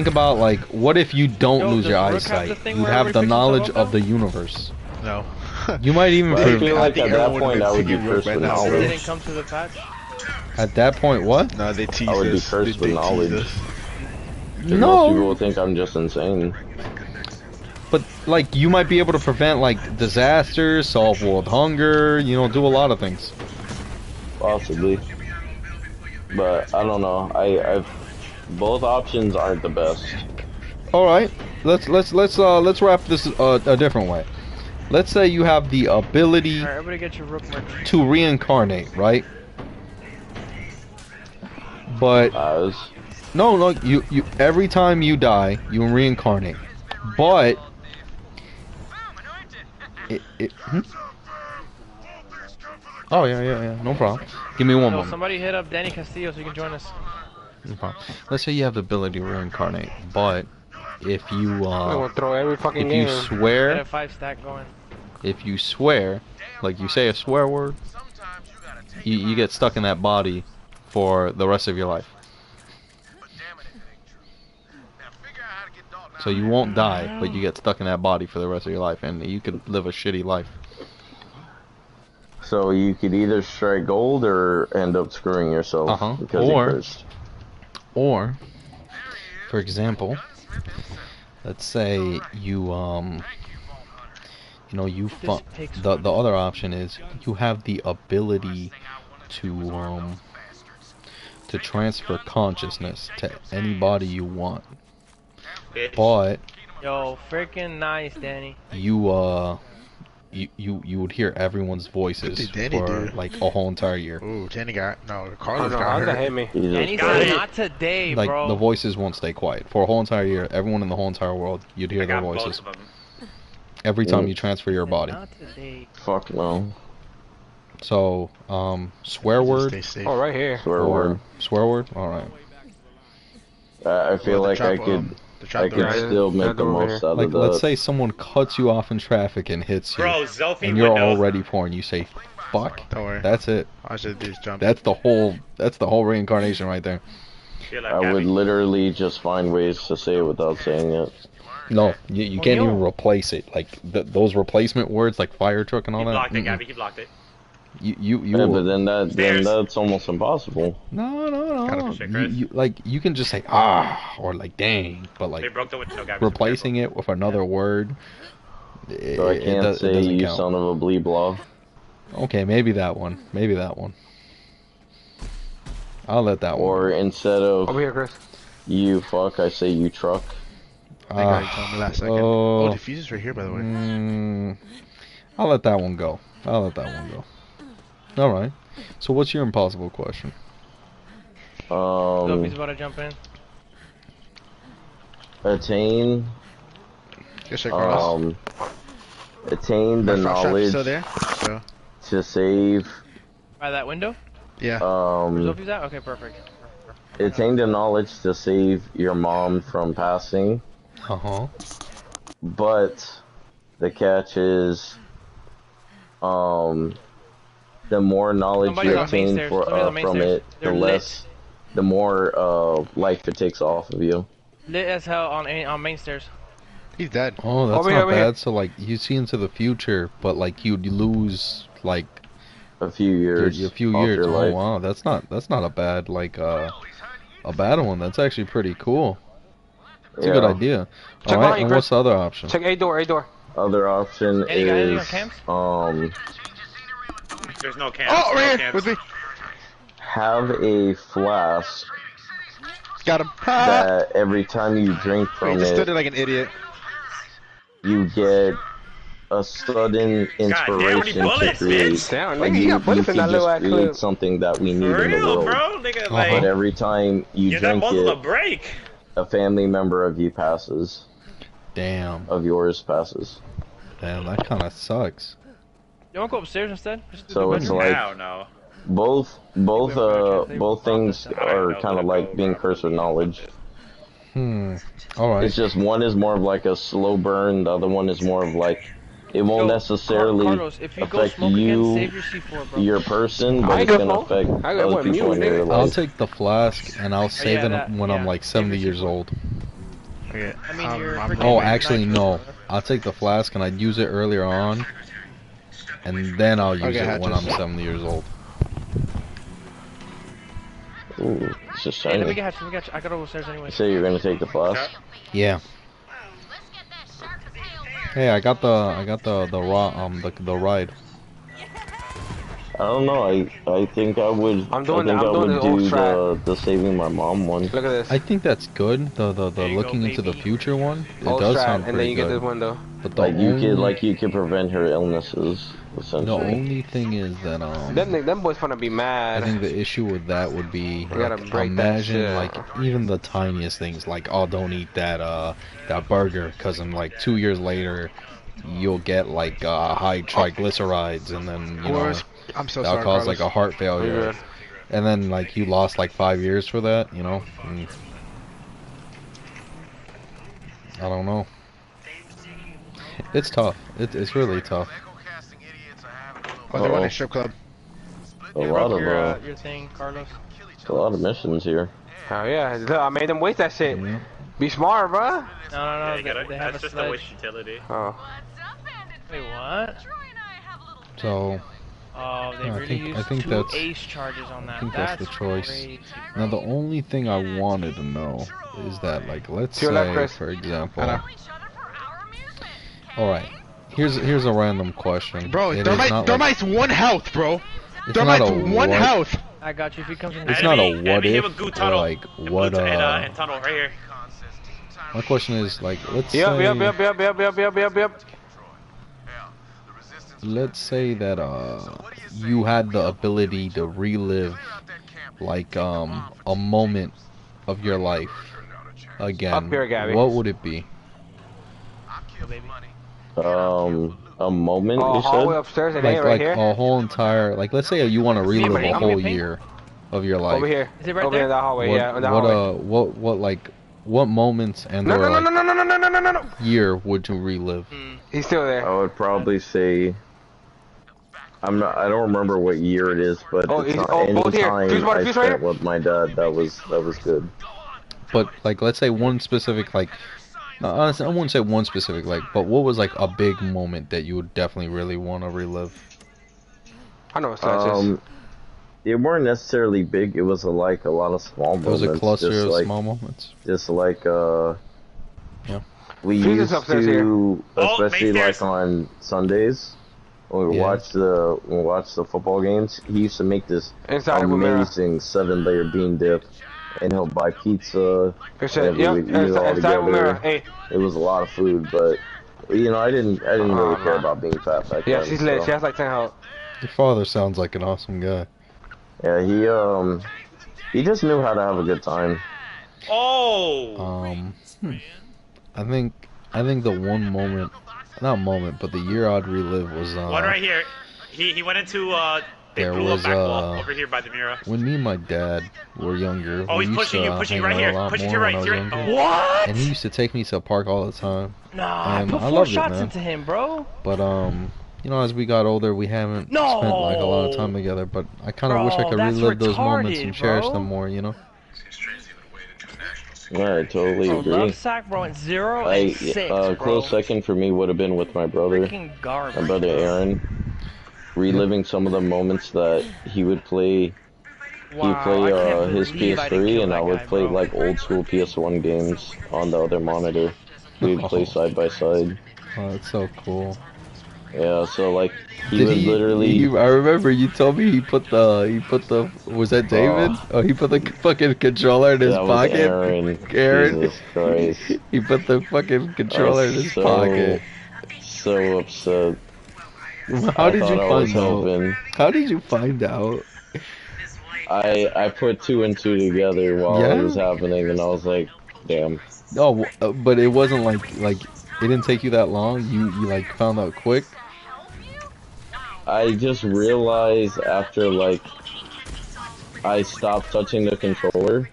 about like what if you don't Yo, lose does your Brooke have the eyesight? thing You'd where have everybody the picks knowledge himself of the universe. No. You might even I feel like at that point I would be cursed with It knowledge. didn't come to the patch. At that point, what? No, they tease I would be us. cursed They with knowledge. tease us. 'Cause most people No, will think I'm just insane. but like you might be able to prevent like disasters, solve world hunger. You know, do a lot of things. Possibly. But I don't know. I've both options aren't the best. All right, let's wrap this a different way. Let's say you have the ability Alright, everybody get your rook merch. to reincarnate, right? But As no, you every time you die, you reincarnate. But Oh yeah, no problem. Give me one So moment. somebody hit up Danny Castillo so you can join us. No problem. Let's say you have the ability to reincarnate, but if you I'm gonna throw every fucking if you game. Get a swear, 5 stack going. if you swear, like you say a swear word, you get stuck in that body for the rest of your life. So you won't die, but you get stuck in that body for the rest of your life, and you could live a shitty life. so you could either strike gold or end up screwing yourself because Or- you're cursed. Or, for example, let's say you you know the other option is you have the ability to transfer consciousness to anybody you want. Bitch. But Yo, freaking nice, Danny. you would hear everyone's voices What did Danny for do? like a whole entire year. Ooh, Danny got no. Oh Carlos no, got how'd that hurt. hit me? Danny Got said it. not today, Like bro. the voices won't stay quiet for a whole entire year. Everyone in the whole entire world, you'd hear I their got both voices of them. every time you transfer your Said body. Not today. Fuck no. So, swear word Stay safe. Oh, right here. Swear or word. swear word. All right. I feel Well, like I could. the I trap could door. Yeah, still yeah, make the over most here. out Like, of that. let's say someone cuts you off in traffic and hits you, Bro, Zelfie and you're window. already poor, and you say, "Fuck." Don't worry. That's it. I should do is jump. That's the whole. That's the whole reincarnation right there. Feel like I would Gabby. literally just find ways to say it without saying it. No, you Oh, can't yo. even replace it. Like those replacement words, like fire truck and all He that. blocked it, mm-mm. Gabby. He blocked it. You Yeah, but then Stairs. that's almost impossible. No. Shit, You, Chris. you can just say or like dang, but They like broke the window, Gabby. replacing it with another word. So I can't it say doesn't you count. son of a bleep blah. Okay, maybe that one. Maybe that one. I'll let that Or one. instead of Over here, Chris. you fuck, I say you truck. I think I already told me last second. oh. Oh, diffuser's right here, by the way. I'll let that one go. All right. So what's your impossible question? Sophie's about to jump in. Attain Yes, sir, Carlos. attain the My frost trap is knowledge still there. So to save By that window? yeah. Where Sophie's at? Okay, perfect. attain the knowledge to save your mom from passing, but the catch is the more knowledge Somebody's you on main obtain stairs. Somebody's on main from stairs. it, They're the more life it takes off of you. Lit as hell on main stairs. He's dead. Oh, that's Over here, not over here. bad. So like you see into the future, but like you'd lose like A few years. a few off years. your Oh life. wow, that's not a bad like a bad one. That's actually pretty cool. It's a good idea. Check All behind right, you, and Chris. what's the other option? Check A door, A door. Other option Any guy in is your camps? There's no camps. Oh, no right here camps. with me. have a flask Got him. that every time you drink Wait, from just stood it, there like an idiot. you get a sudden how many inspiration to bullets, create. bitch? Damn, Like nigga, you got bullets in can that little just ass create clip. something that we need For in the real, world. bro. Nigga, But like, every time you give that drink muzzle a it, break. a family member of you passes. Damn, Of yours passes. that kind of sucks. You wanna go upstairs instead? Just do So the it's bedroom? like Hell no. both things are kind of like being cursed with knowledge. All right. It's just one is more of like a slow burn, the other one is more of like it won't Yo, necessarily Carlos, if you go affect smoke again, you, save your C4, bro. your person, I but ain't it's gonna gonna smoke. affect I got other what, people mute, in your nigga? I'll life. take the flask and I'll save yeah, it that- when I'm yeah, like save 70 your years C4. old. Okay. I mean, you're freaking Oh, Like actually, nitro, no. bro. I'll take the flask and I'd use it earlier on, and then I'll use Okay, it when I'm Hatches. 70 years old. Ooh, it's just Hey, let me shiny. get Hatch, let me get Hatch. I gotta go upstairs anyway. You say you're gonna take the flask? Yeah. Hey, I got the ride. I don't know. I think I would. I'm doing I think the- I I'm doing would the old do strat. the saving my mom one. Look at this. I think that's good. The There you looking go, into the baby. future one. It Old does strat, sound and then pretty you get this good. window. But the Like only, you could prevent her illnesses the essentially. only thing is that Them boys gonna be I mad. think the issue with that would be We gotta like, break that imagine shit. like even the tiniest things like oh don't eat that burger because in like 2 years later you'll get like high triglycerides and then you know Course. I'm so that'll sorry, cause Carlos. like a heart failure You're good. and then like you lost like 5 years for that, you know. I don't know. It's tough. It's really tough. Oh, they're running a strip club. A You lot broke of your thing, Carlos. a lot of missions here. Hell yeah. Look, I made them waste that shit. Yeah. Be smart, bruh. No, You gotta- they have that's a just a waste sledge. utility. Oh. Wait, what? So Oh, they Yeah, I really think- I used think 2 that's- ace charges on that. I think that's the choice. Crazy, now the bro. only thing I wanted to know is that like let's To your left, say Chris. for example. I know. All right. Here's a random question. Bro, It is Thermite, not like- Thermite's 1 health, bro. it's not Thermite's a 1 what- health. I got you if he comes in. It's here. not a Enemy what hit if with goo or tunnel. like And what blue and tunnel right here. My question is like, let's Yep, say, yep, yep, yep, yep, yep, yep, yep, yep. let's say that you had the ability to relive like a moment of your life Up again. here, Gabby. What would it be? Oh, baby. A moment Oh, you hallway said? upstairs, it ain't right Like here. a whole entire, like let's say you want to See it relive right a here? whole Give me a ping. year of your life. Over here. Is it right Over there? in that hallway, What yeah, in that what hallway. what like what moments and No, or no, no, like no, no, no, no, no, no, no, no. year would you relive? He's still there. I would probably say I don't remember what year it is, but Oh, it's he's not any both here. Fuse time water, I fuse right spent here. with my dad that was good. But like let's say one specific like honestly, I wouldn't say one specific like, but what was like a big moment that you would definitely really want to relive? I know what that is. They weren't necessarily big. It was like a lot of small It was moments. a cluster just of like, small moments. Just like Yeah. we Fuse is used upstairs to, here. especially Oh, like on Sundays when we Yeah. watch the football games. He used to make this Inside of a mirror. amazing 7-layer bean dip, and he'll buy pizza. Good shit. And we Yep, would eat it all inside of a mirror. together. Hey. It was a lot of food, but you know, I didn't really care man. about being fat back Yeah, then. she's lit. so. She has like 10 health. Your father sounds like an awesome guy. Yeah, he just knew how to have a good time. Oh. I think the one moment, not moment, but the year I'd relive was One right here. He went into they there blew was up back wall over here by the mirror. when me and my dad were younger. Oh, we he's used pushing to, you, pushing you hang right out here. a lot Push it to more your right, when I was to your right. younger. Oh. What? And he used to take me to the park all the time. Nah, I And put I 4 loved it, shots man. into him, bro. But you know, as we got older, we haven't spent like a lot of time together. But I kind of wish I Bro, could that's relive those moments and retarded, cherish bro. them more. You know. Yeah, I totally Bro, agree. love sack, bro, and 0 and 6, bro. Close second for me would have been with my brother, Freaking garbage. my brother Aaron, reliving some of the moments that he would play. Wow, He'd play I can't his believe I didn't PS3, kill and I that would guy, play bro. like old school PS1 games on the other monitor. We'd play side by side. Oh, that's so cool. Yeah, so like he Did would literally. I remember you told me he put the. Was that David? Oh, he put the fucking controller in his That was pocket. Aaron. Aaron. Jesus Christ. He put the fucking controller in his so, pocket. So upset. How did you I was find out? hoping. How did you find out? I put 2 and 2 together while it was happening, and I was like, damn. Oh, but it wasn't like it didn't take you that long. You like found out quick. I just realized after like I stopped touching the controller,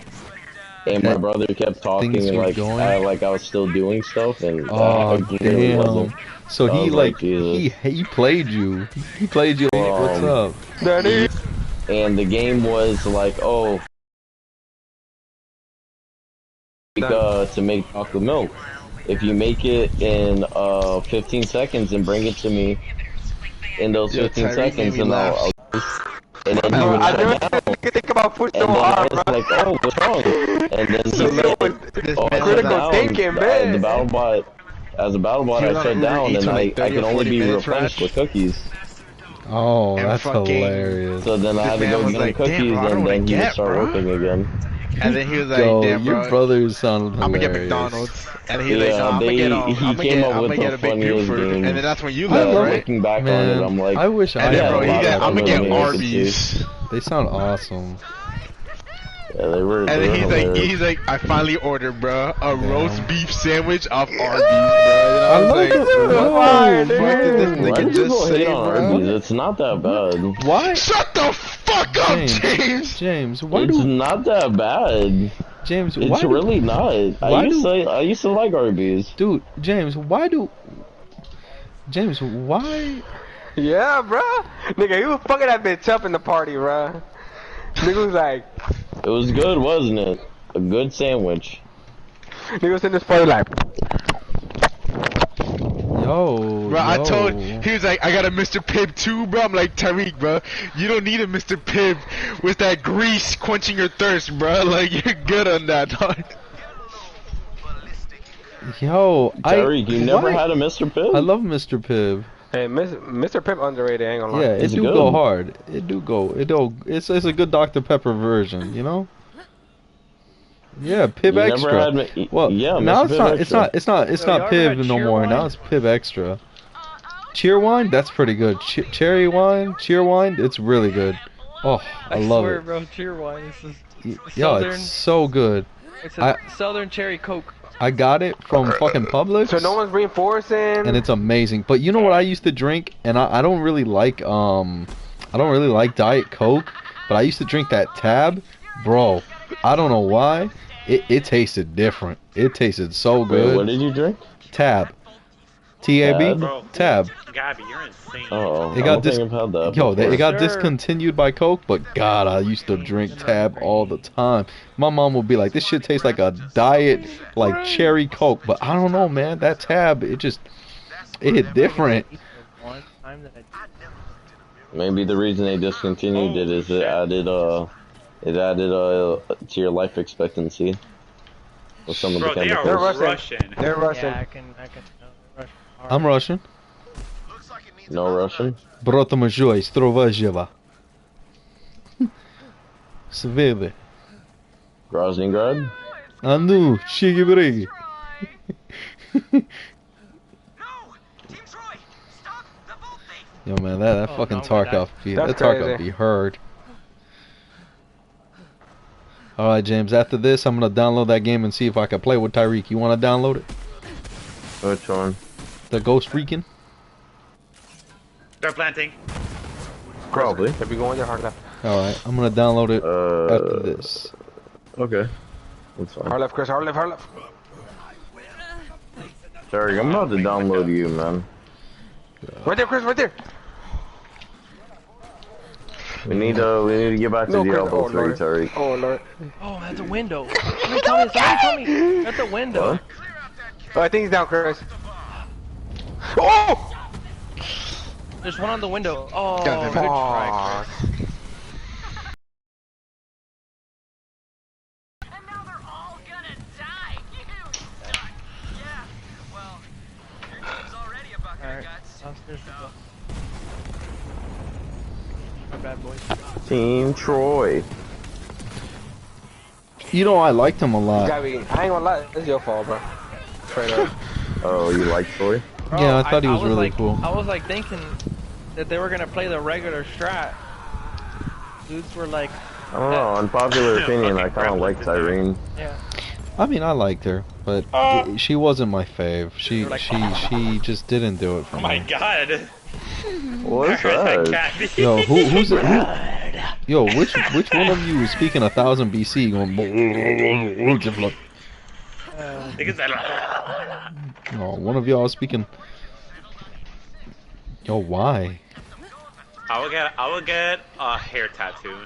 and my brother kept talking Things and were like going? I was still doing stuff, and Oh clearly wasn't. damn! So I he was like Jesus. he played you. He played you. What's up? Daddy. And the game was like, oh, to make chocolate milk. If you make it in 15 seconds and bring it to me in those 15 seconds, then I'll and then he would I shut never down. think about food so And then I hard, was bro. like, oh, what's wrong? And then he said, oh, I shut critical down. thinking, man. As a battle bot, He I was on shut Uber down, Eats and for I like 30 can or only 40 be minutes, replenished Raj. with cookies. Oh, And that's fucking- hilarious. So then I had to man go was get like, him "Damn, cookies, bro, I don't and wanna then he would get, start bro." working again. And then he was like, Yo, damn, your bro, brothers sound I'm gonna get hilarious. McDonald's. And he's like, Yeah, no, I'm gonna get he I'm came up gonna with get the a Big funniest Buford. games. And then that's when you I left, love right? Looking back Man, on it, I'm like, I wish I And then, had bro, a he lot got, of I'm gonna get those. Arby's. They sound awesome. Yeah, they were. And they then were he's hilarious. like, I finally ordered, bro, a roast beef sandwich off Arby's, bro. And I I was love like, it. what the fuck did this Why nigga did you just go say, hate on bro? Arby's? It's not that bad. Why? Shut the fuck up, James! James, why It's do not that bad. James? Why It's do, really not. why I used to like Arby's. dude? James, why do? James, why? Yeah, bro. Nigga, he was fucking that bitch up in the party, bro. Nigga was like, It was good, wasn't it? A good sandwich. nigga was in this party like, Yo, Bro, I yo. told, he was like, I got a Mr. Pibb too, bro. I'm like, Tariq, bro, you don't need a Mr. Pibb with that grease quenching your thirst, bro. Like, you're good on that, dog. Yo, Tariq, you never why? had a Mr. Pibb? I love Mr. Pibb. hey, Mr. Pimp underrated, I ain't gonna lie. Yeah, it It's do good. go hard. It do go. It do. It's a good Dr. Pepper version, you know. Yeah, Pib You Extra. never had me. Well, Yeah, now Mr. it's Pibb not, it's not, it's not, it's Yo, y'all not ever Pib had no cheer more. wine? Now it's Pib Extra. Cheer wine, that's pretty good. Cherry wine, cheer wine, it's really good. Oh, I love swear, it. bro, cheer wine. This is Yo, southern. it's so good. It's a southern cherry Coke. I got it from fucking Publix. So no one's reinforcing. And it's amazing. But you know what I used to drink, and I don't really like Diet Coke, but I used to drink that Tab, bro. I don't know why. It tasted different. It tasted so good. Wait, what did you drink? Tab. T-A-B? Bro, Tab. Gabby, you're insane. Oh, It I got don't think I've had that Yo, before. it got Sir. discontinued by Coke, but God, I used to drink Tab all the time. My mom would be like, "This shit tastes like a diet, like cherry Coke," but I don't know, man. That Tab, it hit different. One time that I Maybe the reason they discontinued it is it added to your life expectancy. With some of Bro, the they are chemicals. Russian. They're Russian. Yeah, I can. Russian hard. I'm Russian. No Russian? Brota Majoi, Strovazheva. Sveve. Groznygrad? Anu, Shigibri. Yo, man, that Oh, fucking no, we're Tarkov be That's that Tarkov crazy. be heard. All right, James. After this, I'm gonna download that game and see if I can play with Tyreek. You wanna download it? Which one? The Ghost Recon? They're planting. Probably. If we go in there hard left. All right, I'm gonna download it after Uh, this. okay. That's fine. Hard left, Chris. Hard left. Hard left. Sorry, I'm about to download you, man. Right there, Chris. Right there. We need to get back to No, the Chris. elbow Oh, three, Lord. Tariq. Oh Lord. Oh, at the window. Somebody tell me. Somebody tell me. At the window. What? Oh, I think he's down, Chris. Oh! There's one on the window. Oh, God, good they're try, Fuck. Chris. And now they're all gonna die. Yeah. Well, your game's already about Alright, guts. downstairs we go. My bad, boys. Team Troy. You know, I liked him a lot. Gabby, I ain't gonna lie. It's your fault, bro. Straight up. Oh, you like Troy? Bro, Yeah, I thought he was really like, cool. I was like thinking that they were gonna play the regular strat. Dudes were like, I don't know. Unpopular opinion, I kind of like Tyrene. yeah. I mean, I liked her, but she wasn't my fave. She just didn't do it for Oh my me. god. What's that? Gabby. Yo, who's it? Yo, which one of you is speaking 1000 BC going? Niggas said, Oh, one of y'all is speaking. Yo, why? I would get a hair tattoo.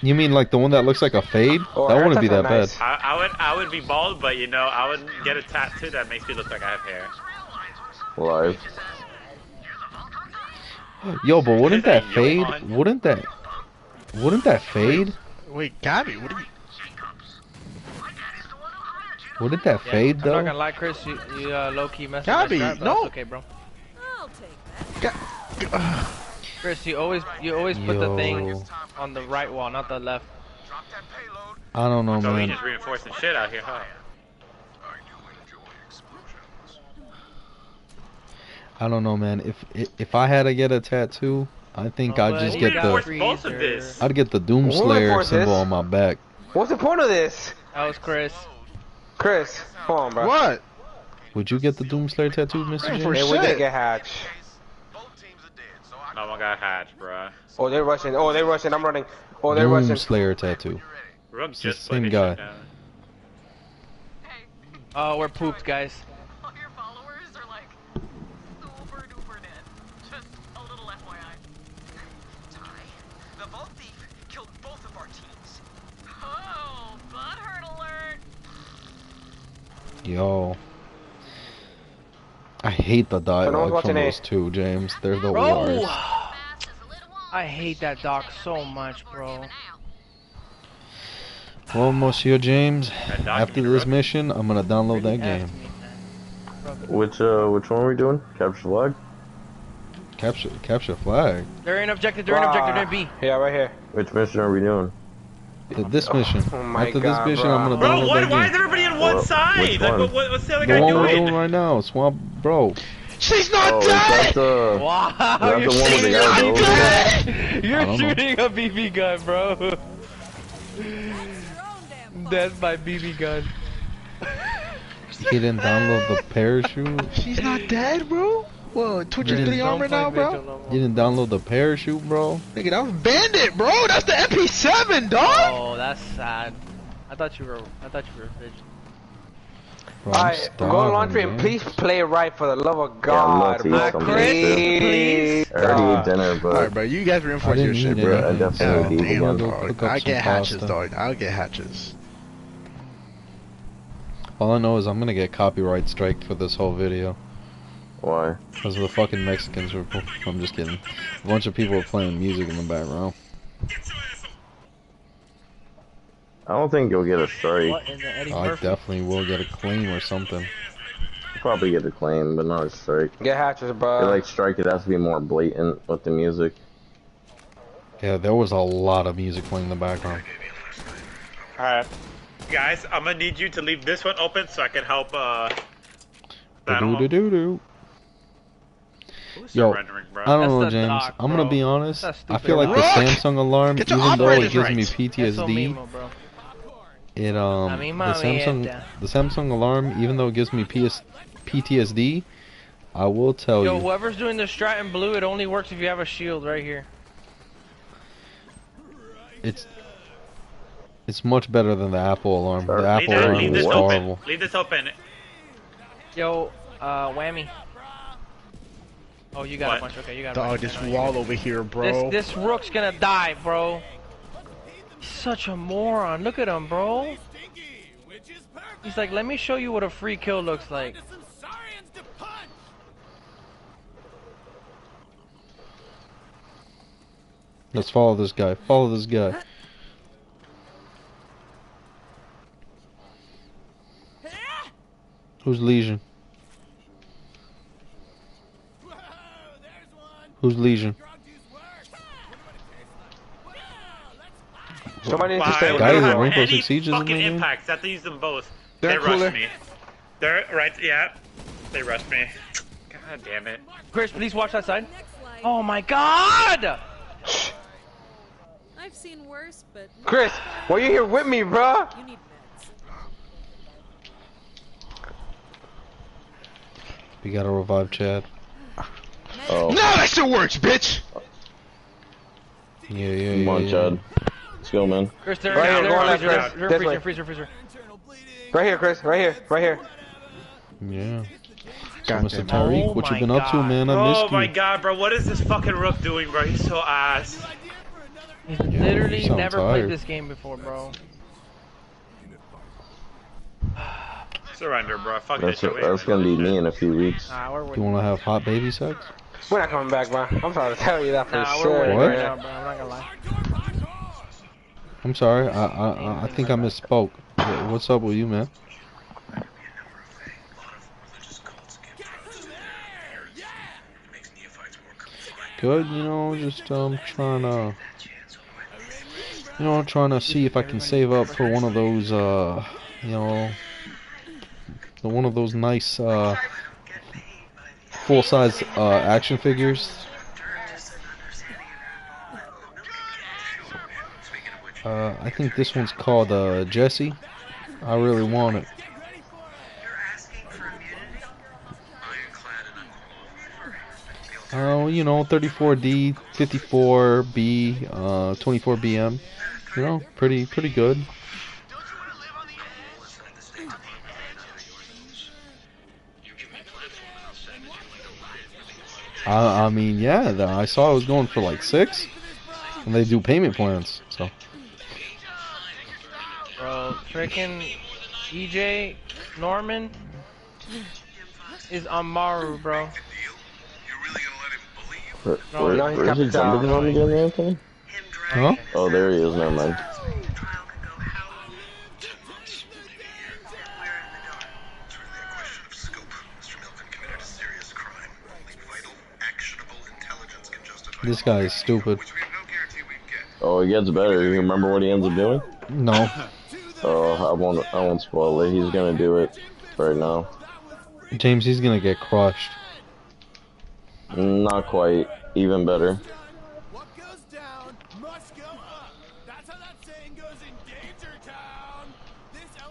You mean like the one that looks like a fade? Oh, That wouldn't be haircuts that are nice. bad. I would be bald, but you know, I would get a tattoo that makes me look like I have hair. Live. Yo, but wouldn't that Yo, fade? on. Wouldn't that fade? Wait, Gabby, what are you? Wouldn't that Yeah, fade I'm not though? gonna lie, Chris. You low key messed Gabby, with the strat, but no. that's okay, bro. I'll take that. Chris, you always put the thing Yo, on the right wall, not the left. I don't know, So we man. just reinforcing shit out here, huh? I don't know, man. If I had to get a tattoo, I think I'd just Nobody get Reinforce the both of this. I'd get the Doom Who Slayer reinforced symbol this? on my back. What's the point of this? That was Chris. Chris, come on, bro. What? Would you get the Doom Slayer tattoo, Mr. Hey, J? for Hey, we shit. didn't get hatch. Oh my god, hatch, bruh. Oh, they're rushing. Oh, they're rushing. I'm running. Oh, they're Doom rushing. Slayer tattoo. Rook the just same put his guy. shit down. Oh, we're pooped, guys. All your followers are like super duper dead. Just a little FYI. Ty, the Vault Thief killed both of our teams. Oh, butthurt alert. Yo. I hate the no one's dialogue watching from A. those two, James. They're the Bro, worst. I hate that doc so much, bro. Well, Monsieur James, That dog after can be this rough. mission, I'm gonna download that game. Which one are we doing? Capture flag? Capture flag. They're in objective. They're in objective. They're in B. Yeah, right here. Which mission are we doing? This mission. Oh my After this God, mission, bro. I'm gonna Bro, download what? that Why game. is everybody on one Which side? Like, one? what's the other The guy one we're doing? doing right now, Swamp, bro. She's not Oh, is dead! that the? Wow, Is that you're the one with the shooting guy a with the BB overhead? gun! I You're don't know. shooting a BB gun, bro. Your own damn fault. That's my BB gun. He didn't download the parachute. She's not dead, bro? Whoa, Twitcher didn't- 3 armor now, bro? You didn't download the parachute, bro. Nigga, that was Bandit, bro! That's the MP7, dog! Oh, that's sad. I thought you were a bitch. Bro, I'm Alright, go to laundry starving, and man. please play right for the love of Yeah, I'm God, about to bro. eat something Chris, too. I already ate dinner, but Alright, bro, you guys reinforce didn't your shit, eat bro. anything, I definitely God eat damn, again. Go dog. cook up I some get hatches, pasta. dog. I'll get hatches. All I know is I'm gonna get copyright striked for this whole video. why? Because the fucking Mexicans were. I'm just kidding. A bunch of people were playing music in the background. I don't think you'll get a strike. What in the Eddie I Murphy? definitely will get a claim or something. You'll probably get a claim, but not a strike. Get hatches, I bro. feel like strike, it has to be more blatant with the music. Yeah, there was a lot of music playing in the background. Alright. Guys, I'm gonna need you to leave this one open so I can help, Do-do-do-do-do. Who's Yo, surrendering, bro? I don't know, That's the James. doc, I'm gonna bro. be honest. That's I stupid feel like the doc. Samsung alarm, Get your even though it operators gives me right. Eso PTSD, mismo, bro. it mi the Samsung alarm, even though it gives me PTSD, I will tell Yo, you, whoever's doing the strat in blue, it only works if you have a shield right here. it's much better than the Apple alarm. The Leave Apple that- alarm leave was this horrible. open. Leave this open. Yo, whammy. Oh, you got What? a bunch. Okay, you got a Dog, bunch. this I know you wall got- over here, bro. This rook's gonna die, bro. He's such a moron. Look at him, bro. He's like, let me show you what a free kill looks like. Let's follow this guy. Follow this guy. Who's Legion? Who's Legion? Somebody needs to Wow, stay I with Guys, don't the have Rainbow any Six Siege is in fucking the game? impacts. I have to use them both. They're They rushed cooler. me. They're right, yeah. They rushed me. God damn it. Chris, please watch that side. Next light. Oh my god! I've seen worse, but Chris, why you here with me, bro? you need meds. We gotta revive Chad. Oh, No, that shit works, bitch! Yeah, come on, Chad. Let's go, man. Chris, they're Right here, they're go on freezer, left, they're this freezer, way. freezer, freezer. Right here, Chris. Right here. Right here. Yeah. So, God Mr. damn it. Tariq, Oh what you my been up to, God. man? I Oh missed you. my god, bro. What is this fucking rook doing, bro? He's so ass. He's literally you sound never tired. played this game before, bro. Surrender, bro. Fuck this shit. That's gonna be me in a few weeks. Nah, we're You winning. wanna have hot baby sex? We're not coming back, bro. I'm trying to tell you that for Nah, we're sure. winning What? right now, bro. I'm not gonna lie. I'm sorry. I think I misspoke. What's up with you, man? Good, you know, just trying to, trying to see if I can save up for one of those, one of those nice full-size action figures. I think this one's called Jesse. I really want it. Oh, 34D, 54B, 24BM. Pretty good. I mean, yeah, I saw it was going for like 6, and they do payment plans, so. Bro, freaking EJ Norman is on Maru, bro. Where's no, he's the Captain jumping Down. on again, Anthony? Huh? Oh, there he is. Never mind. This guy is stupid. Oh, it gets better. You remember what he ends up doing? No. Oh, I won't spoil it. He's gonna do it right now. James, he's gonna get crushed. Not quite. Even better. What goes down must go up. That's how that saying goes in Danger Town.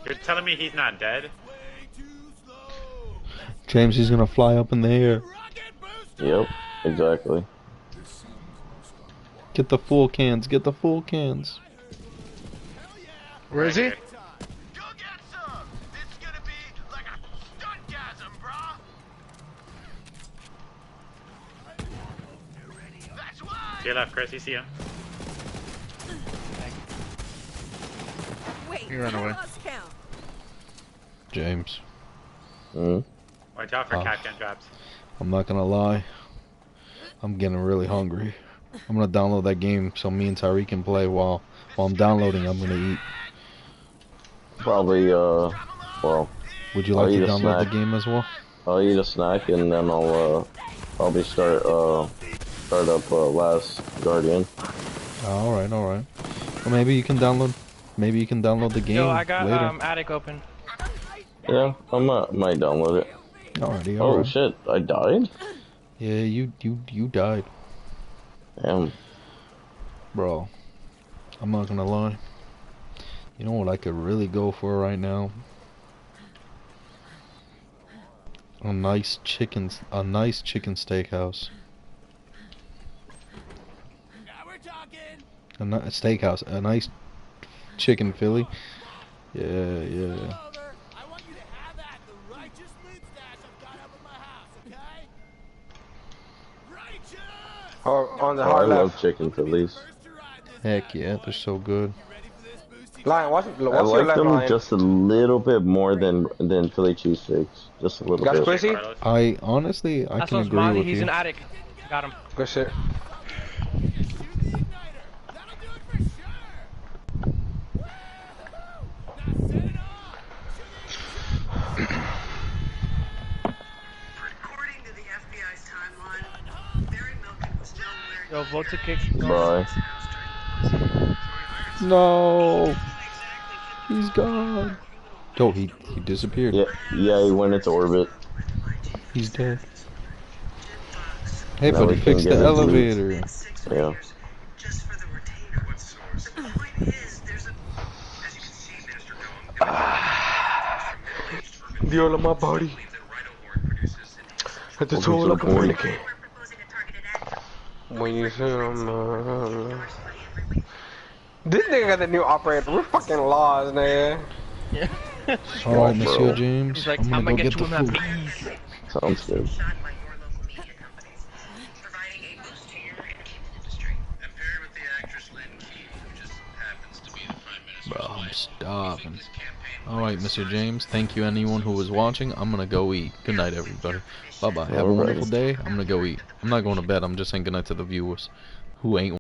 You're telling me he's not dead? Way too slow. James, he's gonna fly up in the air. Rocket booster. Yep, exactly. Get the full cans. Get the full cans. Where is he? Go get some. This is gonna be like a stuntgasm, brah. That's why. To your left, Chris. You see him? Wait, He ran away. I lost count. James, Mm. Watch out for Oh. Capcan traps. I'm not gonna lie. I'm getting really hungry. I'm gonna download that game so me and Tyreek can play while I'm downloading. I'm gonna eat. Probably, well, Would you I'll like eat to a download the snack. game as well? I'll eat a snack and then I'll, probably start up, Last Guardian. Alright, alright. Well, maybe you can download the game Yo, I got later. attic open. Yeah, might download it. Alrighty, Oh alright. shit, I died? Yeah, you died. Damn. Bro, I'm not gonna lie. You know what I could really go for right now? A nice chicken steakhouse. Now we're talking. A steakhouse. A nice chicken Philly. Yeah. Over. I want you to have that. The righteous loot stash I've got up in my house, okay? Righteous. Oh, on the Oh, I hard love left. chicken Phillies. First to ride this Heck guy. yeah, they're so good. You ready for this, Boosty? Lion, what's I your like left them line? just a little bit more than Philly cheesesteaks. Just a little Got bit. Quincy? Carlos. I honestly, I That's can what's agree Molly. with He's you. an attic. Got him. Good shit. Shoot the igniter. That'll do it for sure. Woo! Now set it off. According to the FBI's timeline, Barry Milken was nowhere Yo, vote to kick. Bye. No, he's gone. Yo, he disappeared. Yeah, he went into orbit. He's dead. Hey, Now but we he can fixed get the into it. elevator. Yeah. just for the retainer. What's the source? The point is, there's a. As you can see, Minister Goen. Viola my body. At the toll of communicate. When you say this nigga got the new operator. We're fucking lost, nigga. Yeah. All right, bro. Monsieur James. He's like, I'm time gonna I go get get you the in that food. bees. Sounds good. Shot by your local media companies, providing a boost to your entertainment industry. And paired with the actress Lynn Key, who just happens to be the Prime Minister's Bro, I'm wife. starving. This campaign All right, Mr. James. Thank you, anyone who was watching. I'm gonna go eat. Good night, everybody. Bye bye. Have a Alrighty. wonderful day. I'm gonna go eat. I'm not going to bed. I'm just saying good night to the viewers who ain't.